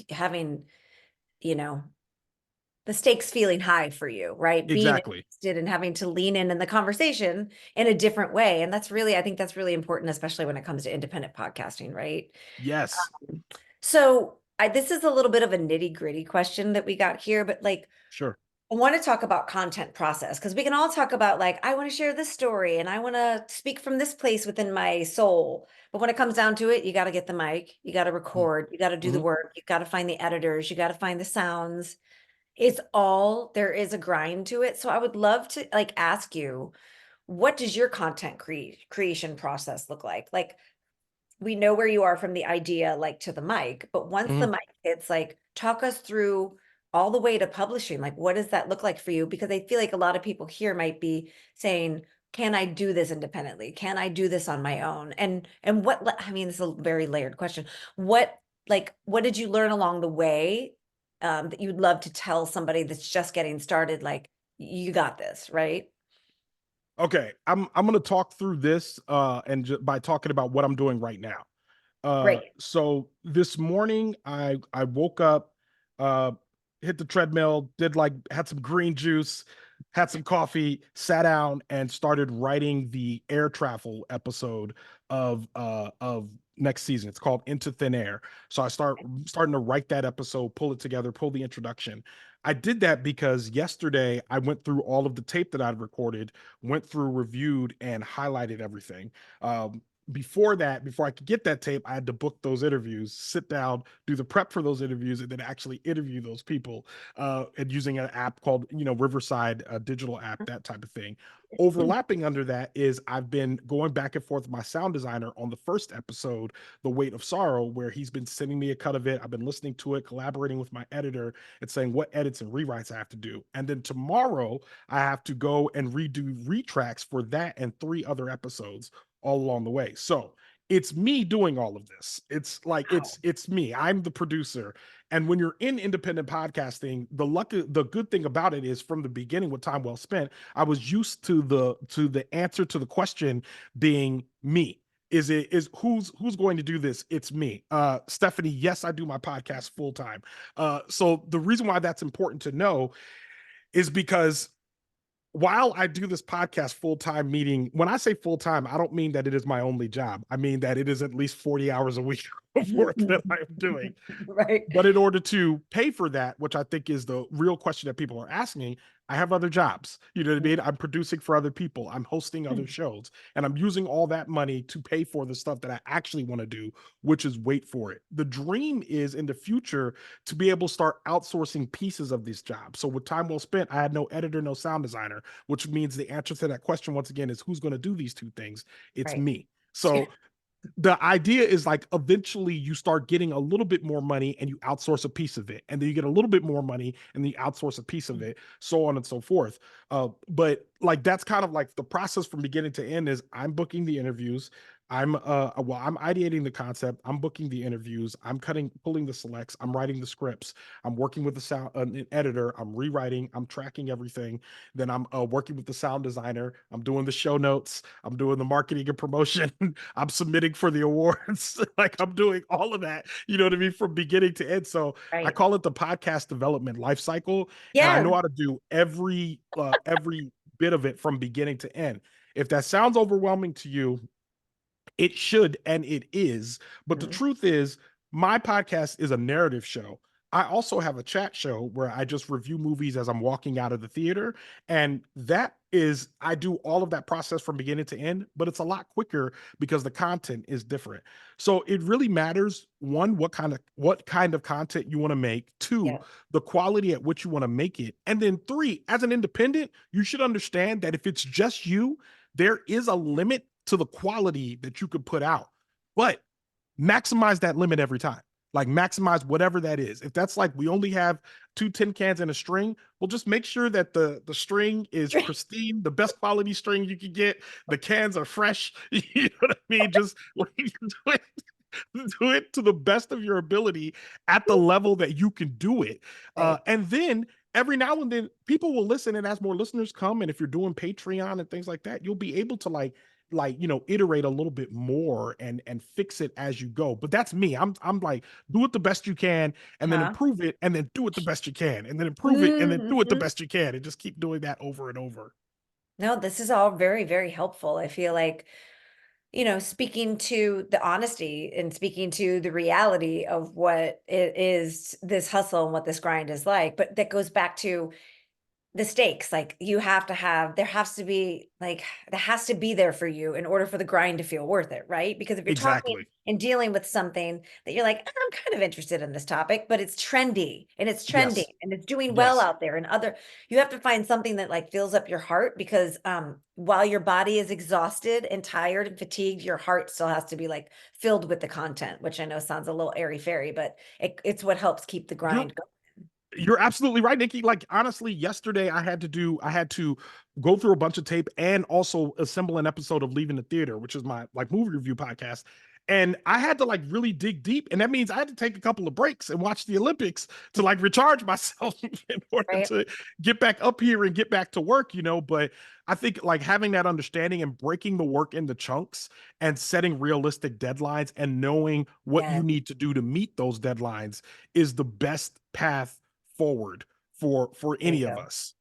having, you know, the stakes feeling high for you, right? Being Exactly. interested and having to lean in the conversation in a different way. And that's really, I think that's really important, especially when it comes to independent podcasting, right? Yes. So this is a little bit of a nitty gritty question that we got here, but like, Sure. I want to talk about content process because we can all talk about like, I want to share this story and I want to speak from this place within my soul. But when it comes down to it, you got to get the mic, you got to record, you got to do the Mm-hmm. work, you got to find the editors, you got to find the sounds. It's all, there is a grind to it. So I would love to like ask you, what does your content creation process look like? Like, we know where you are from the idea, like, to the mic, but once the Mhm. mic hits, like, talk us through all the way to publishing. Like, what does that look like for you? Because I feel like a lot of people here might be saying, "Can I do this independently? Can I do this on my own?" And I mean, this is a very layered question. What what did you learn along the way, that you'd love to tell somebody that's just getting started, like, "You got this," right? Okay, I'm gonna talk through this, and by talking about what I'm doing right now. Great. So this morning I woke up, uh, hit the treadmill, did like had some green juice, had some coffee, sat down, and started writing the air travel episode of next season. It's called Into Thin Air. So starting to write that episode, pull it together, pull the introduction. I did that because yesterday I went through all of the tape that I'd recorded, went through, reviewed, and highlighted everything. Before that, before I could get that tape, I had to book those interviews, sit down, do the prep for those interviews, and then actually interview those people, and using an app called, Riverside, a digital app, that type of thing. Overlapping under that is I've been going back and forth with my sound designer on the first episode, The Weight of Sorrow, where he's been sending me a cut of it. I've been listening to it, collaborating with my editor, and saying what edits and rewrites I have to do. And then tomorrow, I have to go and redo retracks for that and 3 other episodes all along the way. So it's me doing all of this. It's like Wow. it's me. I'm the producer. And when you're in independent podcasting, the good thing about it is from the beginning with Time Well Spent, I was used to the answer to the question being me. Is who's going to do this? It's me. Stephanie, yes, I do my podcast full time. So the reason why that's important to know is because while I do this podcast full time, meaning when I say full time, I don't mean that it is my only job. I mean that it is at least 40 hours a week of work that I'm doing. Right. But in order to pay for that, which I think is the real question that people are asking, I have other jobs. You know what I mean? I'm producing for other people, I'm hosting other shows, and I'm using all that money to pay for the stuff that I actually want to do, which is wait for it. The dream is in the future to be able to start outsourcing pieces of this job. So with Time Well Spent, I had no editor, no sound designer, which means the answer to that question once again is who's going to do these two things? It's Right. me. So the idea is like eventually you start getting a little bit more money and you outsource a piece of it, and then you get a little bit more money and you outsource a piece of it, so on and so forth. But like that's kind of like the process from beginning to end is I'm booking the interviews, I'm ideating the concept, I'm booking the interviews, I'm pulling the selects, I'm writing the scripts, I'm working with the sound an editor, I'm rewriting, I'm tracking everything, then I'm working with the sound designer, I'm doing the show notes, I'm doing the marketing and promotion, I'm submitting for the awards. Like I'm doing all of that, you know what I mean, from beginning to end. So I Right. call it the podcast development life cycle. And I know Yeah. how to do every bit of it from beginning to end. If that sounds overwhelming to you, it should, and it is. But the Mhm. truth is, my podcast is a narrative show. I also have a chat show where I just review movies as I'm walking out of the theater. And that is, I do all of that process from beginning to end, but it's a lot quicker because the content is different. So it really matters, one, what kind of content you want to make, two, Yeah. the quality at which you want to make it. And then three, as an independent, you should understand that if it's just you, there is a limit to the quality that you could put out, but maximize that limit every time. Like maximize whatever that is. If that's like we only have two tin cans and a string, well, just make sure that the string is pristine, the best quality string you can get. The cans are fresh. You know what I mean? Just like do it to the best of your ability at the level that you can do it. Right. And then every now and then people will listen, and as more listeners come, and if you're doing Patreon and things like that, you'll be able to iterate a little bit more and fix it as you go. But that's me. I'm like, do it the best you can and then Huh? improve it and then do it the best you can and then improve it and then do it the Mhm. best you can and just keep doing that over and over. No, this is all very, very helpful. I feel like, speaking to the honesty and speaking to the reality of what it is, this hustle and what this grind is like. But that goes back to the stakes. Like you have to have, there has to be like, that has to be there for you in order for the grind to feel worth it, right? Because if you're talking Exactly. and dealing with something that you're like, I'm kind of interested in this topic, but it's trendy and it's trending Yes. and it's doing well Yes. out there and other, you have to find something that like fills up your heart because while your body is exhausted and tired and fatigued, your heart still has to be like filled with the content, which I know sounds a little airy fairy, but it's what helps keep the You're grind going. You're absolutely right, Nikki. Like honestly, yesterday I had to go through a bunch of tape and also assemble an episode of Leaving the Theater, which is my like movie review podcast. And I had to like really dig deep. And that means I had to take a couple of breaks and watch the Olympics to like recharge myself in order Right. to get back up here and get back to work, you know. But I think like having that understanding and breaking the work into chunks and setting realistic deadlines and knowing what Yeah. you need to do to meet those deadlines is the best path forward for There you any of go. us.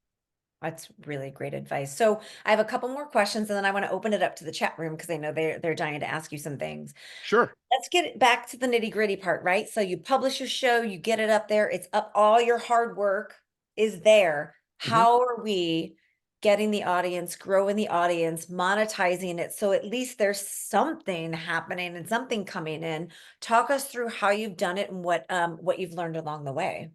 That's really great advice. So I have a couple more questions and then I want to open it up to the chat room because I know they're dying to ask you some things. Sure. Let's get it back to the nitty-gritty part, right? So you publish your show, you get it up there, it's up, all your hard work is there. Mhm. How are we getting the audience, growing the audience, monetizing it so at least there's something happening and something coming in? Talk us through how you've done it and what you've learned along the way.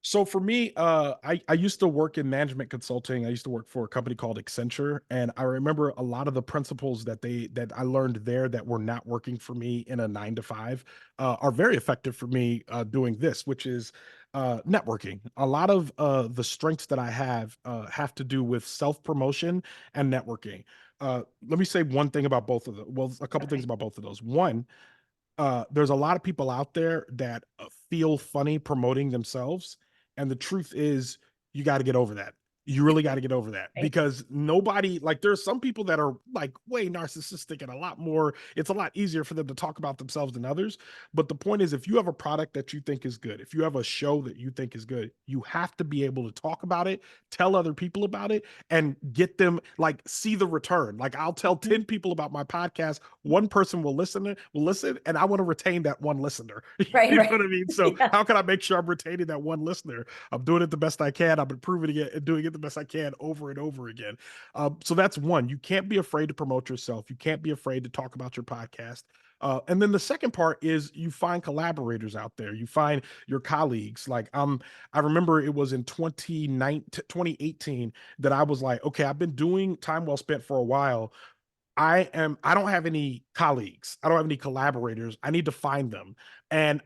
So for me, I used to work in management consulting. I used to work for a company called Accenture, and I remember a lot of the principles that I learned there that were not working for me in a 9 to 5 are very effective for me doing this, which is networking. A lot of the strengths that I have to do with self promotion and networking. Let me say one thing about both of them. Well, a couple things Okay. about both of those. One, there's a lot of people out there that feel funny promoting themselves. And the truth is, you got to get over that. You really got to get over that Right. because nobody, like, there's some people that are like way narcissistic and a lot more, it's a lot easier for them to talk about themselves than others. But the point is, if you have a product that you think is good, if you have a show that you think is good, you have to be able to talk about it, tell other people about it, and get them like see the return. Like, I'll tell Mhm. 10 people about my podcast, one person will listen, and I want to retain that one listener. Right, You know right. what I mean? So Yeah. how can I make sure I'm retaining that one listener? I'm doing it the best I can. I'm improving it and doing it the best I can over and over again. So that's one. You can't be afraid to promote yourself. You can't be afraid to talk about your podcast. And then the second part is you find collaborators out there. You find your colleagues. Like I remember it was in 2018 that I was like, okay, I've been doing time well spent for a while. I don't have any colleagues. I don't have any collaborators. I need to find them. And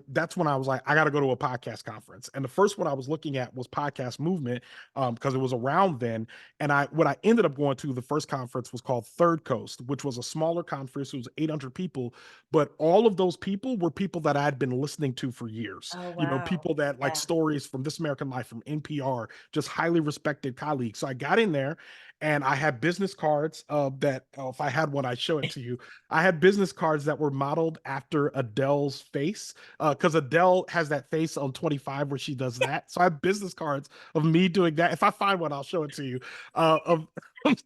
that's when I was like, I got to go to a podcast conference. And the first one I was looking at was Podcast Movement, because it was around then. And what I ended up going to, the first conference was called Third Coast, which was a smaller conference. It was 800 people, but all of those people were people that I had been listening to for years. Oh, You know, wow. people that like Yeah. stories from This American Life, from NPR, just highly respected colleagues. So I got in there and I had business cards that if I had one, I'd show it to you. I had business cards that were modeled after Adele's face because Adele has that face on 25 where she does that. So I have business cards of me doing that. If I find one, I'll show it to you of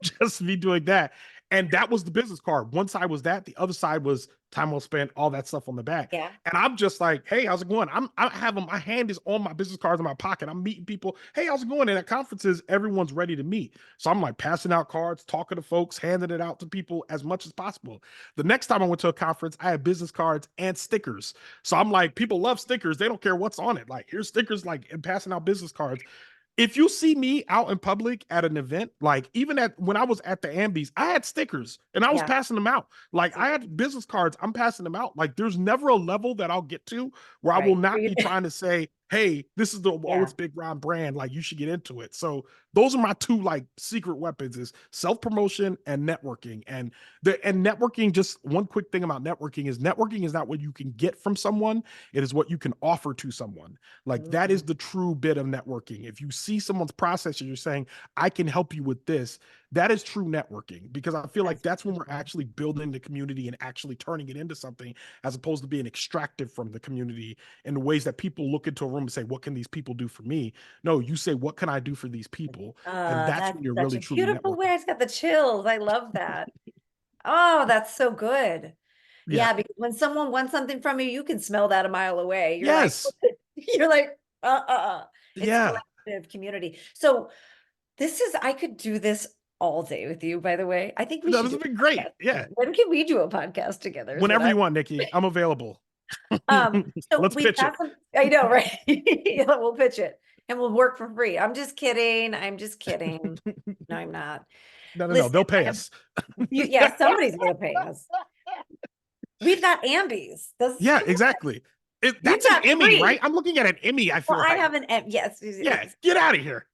just me doing that. And that was the business card. One side was that, the other side was time well spent, all that stuff on the back. Yeah. And I'm just like, hey, how's it going? I have them, my hand is on my business cards in my pocket. I'm meeting people. Hey, how's it going? And at conferences, everyone's ready to meet. So I'm like passing out cards, talking to folks, handing it out to people as much as possible. The next time I went to a conference, I had business cards and stickers. So I'm like, people love stickers. They don't care what's on it. Like, here's stickers, like, and passing out business cards. If you see me out in public at an event, like even at when I was at the Ambies, I had stickers and I was Yeah. passing them out. Like, I had business cards, I'm passing them out. Like, there's never a level that I'll get to where I will Right. not be trying to say, hey, this is the Yeah. it's Big Ron brand. Like, you should get into it. So those are my two like secret weapons: is self-promotion and networking. And networking, just one quick thing about networking is not what you can get from someone, it is what you can offer to someone. Like, that is Mm, the true bit of networking. If you see someone's process and you're saying, I can help you with this, that is true networking, because I feel like that's that's when we're beautiful. actually building the community and actually turning it into something, as opposed to being extracted from the community in the ways that people look into a room and say, what can these people do for me? No, you say, what can I do for these people? And that's That's when you're such really a truly beautiful way. networking. I just got the chills. I love that. Oh, that's so good. Yeah. Yeah, because when someone wants something from you, you can smell that a mile away. You're like, Yes. you're like, uh. It's Yeah. collaborative community. So I could do this all day with you, by the way. I think we No, should this do has been a great. podcast Yeah. together. When can we do a podcast together is what Whenever I you want, Nikki, I'm available. so Let's we've pitch it. got some, I know, right? Yeah, we'll pitch it and we'll work for free. I'm just kidding. I'm just kidding. No, I'm not. No, no, no. Listen, They'll I pay have us. yeah, somebody's gonna pay us. We've got Ambies. Yeah, exactly. You've That's an got Emmy, right? three. I'm looking at an Emmy, I Well, feel I like. have an yes, Yeah, get out of here.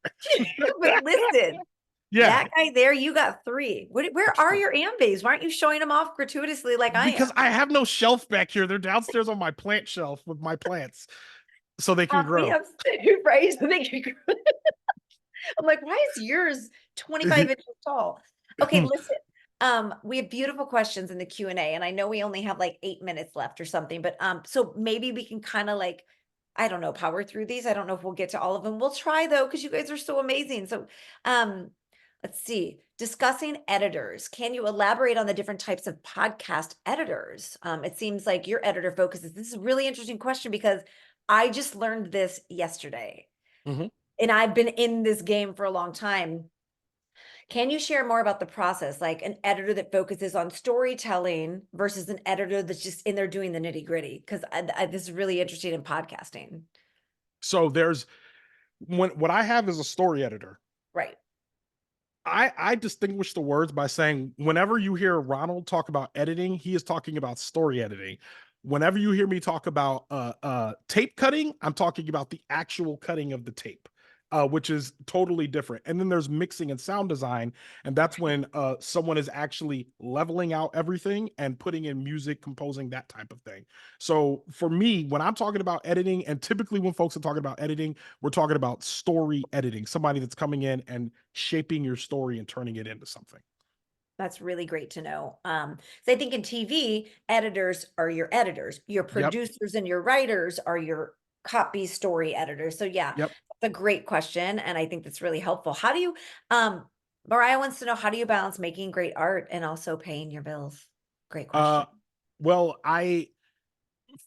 but listen, Yeah, that guy there, you got three. Where that's are true. your Ambies? Why aren't you showing them off gratuitously like I Because am? I have no shelf back here. They're downstairs on my plant shelf with my plants so they can We grow. have right. So they can I'm like, why is yours 25 inches tall? Okay, listen. We have beautiful questions in the Q&A, and I know we only have like 8 minutes left or something, but so maybe we can kind of like, I don't know, power through these. I don't know if we'll get to all of them. We'll try though, because you guys are so amazing. So let's see. Discussing editors. Can you elaborate on the different types of podcast editors? It seems like your editor focuses. This is a really interesting question because I just learned this yesterday Mhm. and I've been in this game for a long time. Can you share more about the process, like an editor that focuses on storytelling versus an editor that's just in there doing the nitty gritty? Because this is really interesting in podcasting. So there's what I have is a story editor. Right. I distinguish the words by saying whenever you hear Ronald talk about editing, he is talking about story editing. Whenever you hear me talk about tape cutting, I'm talking about the actual cutting of the tape, which is totally different. And then there's mixing and sound design, and that's Right. when someone is actually leveling out everything and putting in music, composing that type of thing. So for me, when I'm talking about editing, and typically when folks are talking about editing, we're talking about story editing, somebody that's coming in and shaping your story and turning it into something. That's really great to know. So I think in TV, editors are your editors, your Yep. producers and your writers are your copy story editors. So yeah, Yep. that's a great question. And I think that's really helpful. How do you, um, Mariah wants to know, how do you balance making great art and also paying your bills? Great Uh, question. well,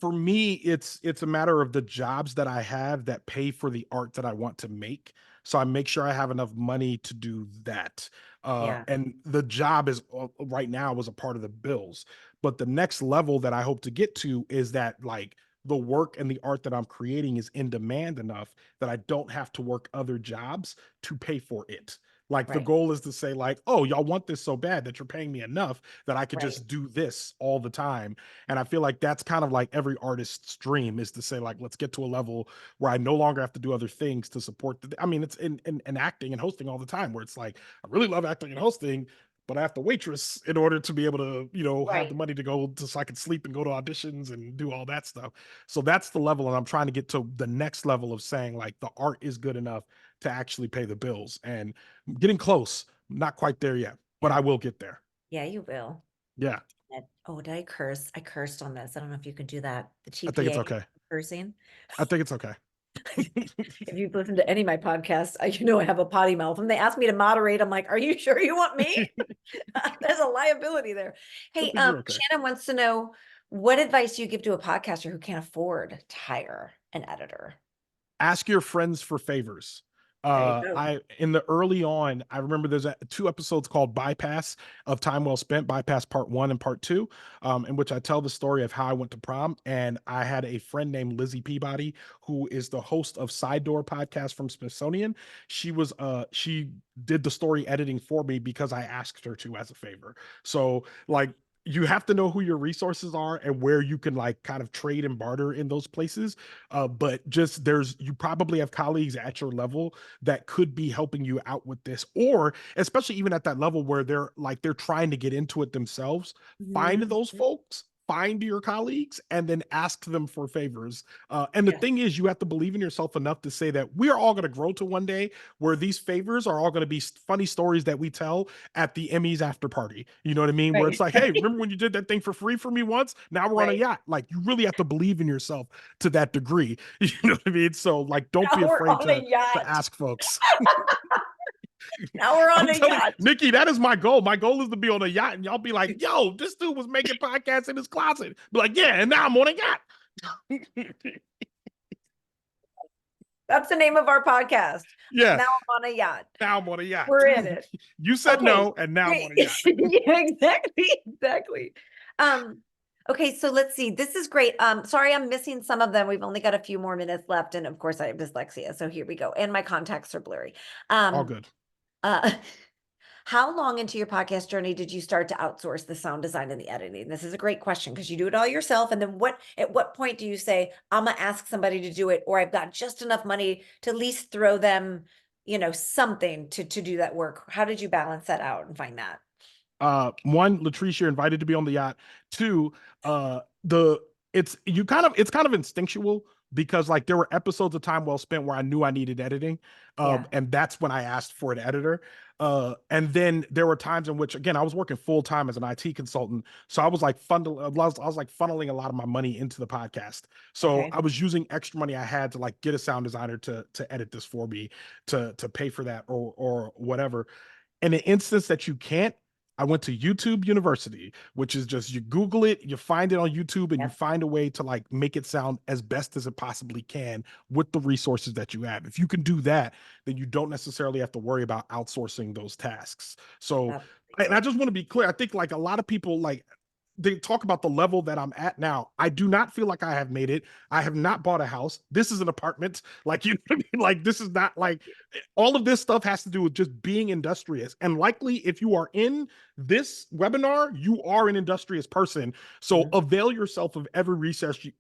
for me, it's a matter of the jobs that I have that pay for the art that I want to make. So I make sure I have enough money to do that. Yeah. And the job is right now was a part of the bills. But the next level that I hope to get to is that like the work and the art that I'm creating is in demand enough that I don't have to work other jobs to pay for it. Like the Right. goal is to say like, oh, y'all want this so bad that you're paying me enough that I could Right. just do this all the time. And I feel like that's kind of like every artist's dream is to say, like, let's get to a level where I no longer have to do other things to support I mean, it's in acting and hosting all the time where it's like, I really love acting and hosting, but I have to waitress in order to be able to, have the Right. money to go to so I can sleep and go to auditions and do all that stuff. So that's the level. And I'm trying to get to the next level of saying like the art is good enough to actually pay the bills and getting close, not quite there yet, but Yeah. I will get there. Yeah, you will. Yeah. Oh, did I curse? I cursed on this. I don't know if you can do that. The I think it's TPA okay. cursing. I think it's okay. If you've listened to any of my podcasts, you know I have a potty mouth. When they ask me to moderate, I'm like, are you sure you want me? There's a liability there. I Hey, think you're okay. Shannon wants to know, what advice do you give to a podcaster who can't afford to hire an editor? Ask your friends for favors. There you go. I in the early on, I remember there's two episodes called Bypass of Time Well Spent, Bypass Part 1 and Part 2, in which I tell the story of how I went to prom. And I had a friend named Lizzie Peabody, who is the host of Side Door podcast from Smithsonian. She did the story editing for me because I asked her to as a favor. So like you have to know who your resources are and where you can like kind of trade and barter in those places. But just you probably have colleagues at your level that could be helping you out with this, or especially even at that level where they're trying to get into it themselves. Find Mhm. those folks, find your colleagues, and then ask them for favors. And the Yeah. thing is, you have to believe in yourself enough to say that we are all going to grow to one day where these favors are all going to be funny stories that we tell at the Emmys after party. You know what I mean? Where it's Right. like, hey, remember when you did that thing for free for me once? Now we're on a Right. yacht. Like you really have to believe in yourself to that degree. You know what I mean? So like, don't be Now we're afraid on a to yacht. ask folks. Now we're on I'm a telling yacht. Nikki, that is my goal. My goal is to be on a yacht, and y'all be like, "Yo, this dude was making podcasts in his closet." Be like, "Yeah, and now I'm on a yacht." That's the name of our podcast. Yeah. Now I'm on a yacht. Now I'm on a yacht. We're in it. You said Okay, no, and now I'm on great. a yacht. Yeah, exactly. Um, okay, so let's see. This is great. Sorry, I'm missing some of them. We've only got a few more minutes left, and of course, I have dyslexia. So here we go. And my contacts are blurry. All Um, good. uh, how long into your podcast journey did you start to outsource the sound design and the editing? This is a great question because you do it all yourself. And then at what point do you say, I'm gonna ask somebody to do it, or I've got just enough money to at least throw them, something to do that work? How did you balance that out and find that? One, Latrice, you're invited to be on the yacht. Two, the it's kind of instinctual because like there were episodes of Time Well Spent where I knew I needed editing. Yeah, And that's when I asked for an editor. And then there were times in which again I was working full time as an IT consultant. So I was like I was like funneling a lot of my money into the podcast. So okay. I was using extra money I had to like get a sound designer to edit this for me, to pay for that or whatever. In an instance that you can't, I went to YouTube University, which is just you Google it, you find it on YouTube, and you Yep, find a way to like make it sound as best as it possibly can with the resources that you have. If you can do that, then you don't necessarily have to worry about outsourcing those tasks. So, that's and I great. just want to be clear, I think like a lot of people like they talk about the level that I'm at now. I do not feel like I have made it. I have not bought a house. This is an apartment. Like, you know what I mean? Like, this is not like all of this stuff has to do with just being industrious. And likely, if you are in this webinar, you are an industrious person. So Mhm. avail yourself of every resource you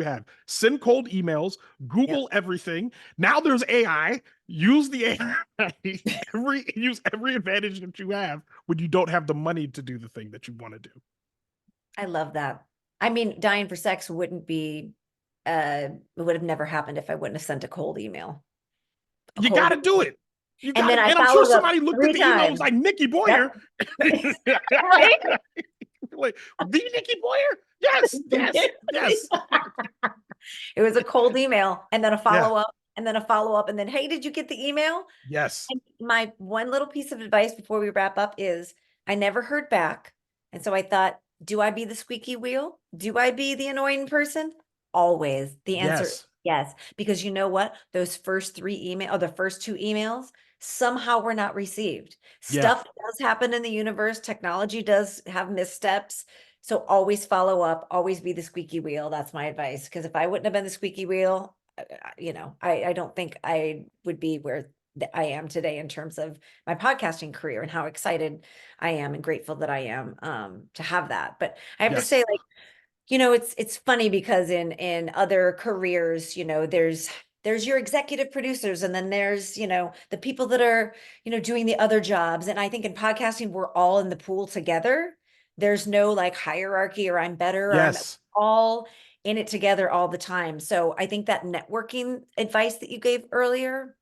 have. Send cold emails, Yep, Google everything. Now there's AI. Use the AI. Use every advantage that you have when you don't have the money to do the thing that you want to do. I love that. I mean, dying for sex wouldn't be, it would have never happened if I wouldn't have sent a cold email. A You cold got to do it. You And got then to, I and I'm sure followed up somebody looked at three the email and was times. like, Nikki Boyer. Yep. Right? Like, the Nikki Boyer? Yes, yes, yes. It was a cold email and then a Yeah, follow-up and then a follow-up and then, hey, did you get the email? yes, And my one little piece of advice before we wrap up is I never heard back. And so I thought, do I be the squeaky wheel? Do I be the annoying person? Always. The answer is yes, yes. Because you know what? Those first three email or the first two emails somehow were not received. yeah, Stuff does happen in the universe. Technology does have missteps. So always follow up, always be the squeaky wheel. That's my advice. Because if I wouldn't have been the squeaky wheel, I don't think I would be where I am today in terms of my podcasting career and how excited I am and grateful that I am to have that. But I have to yes, say, like, it's funny because in other careers, there's your executive producers and then there's, the people that are, doing the other jobs. And I think in podcasting, we're all in the pool together. There's no like hierarchy or I'm better or I'm yes, all in it together all the time. So I think that networking advice that you gave earlier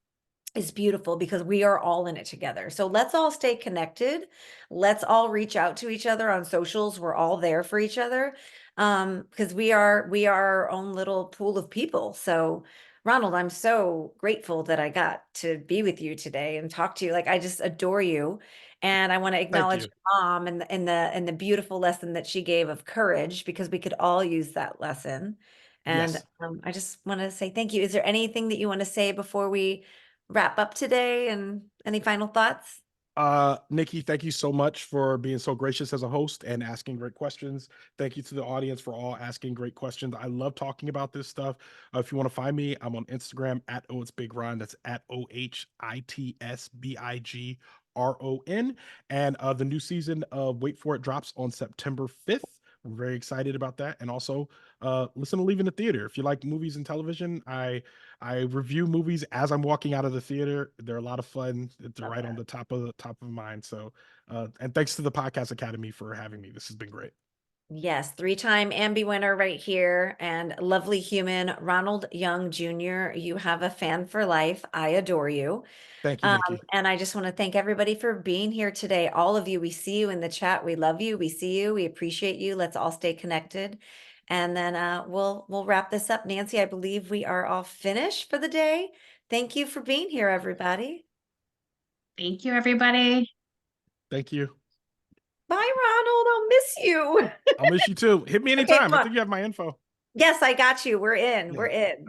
is beautiful because we are all in it together. So let's all stay connected. Let's all reach out to each other on socials. We're all there for each other. Because we are our own little pool of people. So Ronald, I'm so grateful that I got to be with you today and talk to you. Like I just adore you. And I want to thank acknowledge you. your mom and the beautiful lesson that she gave of courage because we could all use that lesson. And Yes. I just want to say thank you. Is there anything that you want to say before we wrap up today and any final thoughts? Nikki, thank you so much for being so gracious as a host and asking great questions. Thank you to the audience for all asking great questions. I love talking about this stuff. If you want to find me, I'm on Instagram at Oh It's Big Ron. That's at OHITSBIGRON. And the new season of Wait For It drops on September 5th. We're very excited about that. And also, listen to Leaving the Theater. If you like movies and television, I review movies as I'm walking out of the theater. They're a lot of fun. They're Love right on that. the top of mind. So, and thanks to the Podcast Academy for having me. This has been great. Yes, three-time Ambie winner right here and lovely human Ronald Young Jr. You have a fan for life. I adore you. Thank you, Nikki. And I just want to thank everybody for being here today. All of you, we see you in the chat. We love you. We see you. We appreciate you. Let's all stay connected. And then we'll wrap this up. Nancy, I believe we are all finished for the day. Thank you for being here, everybody. Thank you, everybody. Thank you. Bye, Ronald. I'll miss you. I'll miss you too. Hit me Okay, anytime. I come on. think you have my info. Yes, I got you. We're in. Yeah. We're in.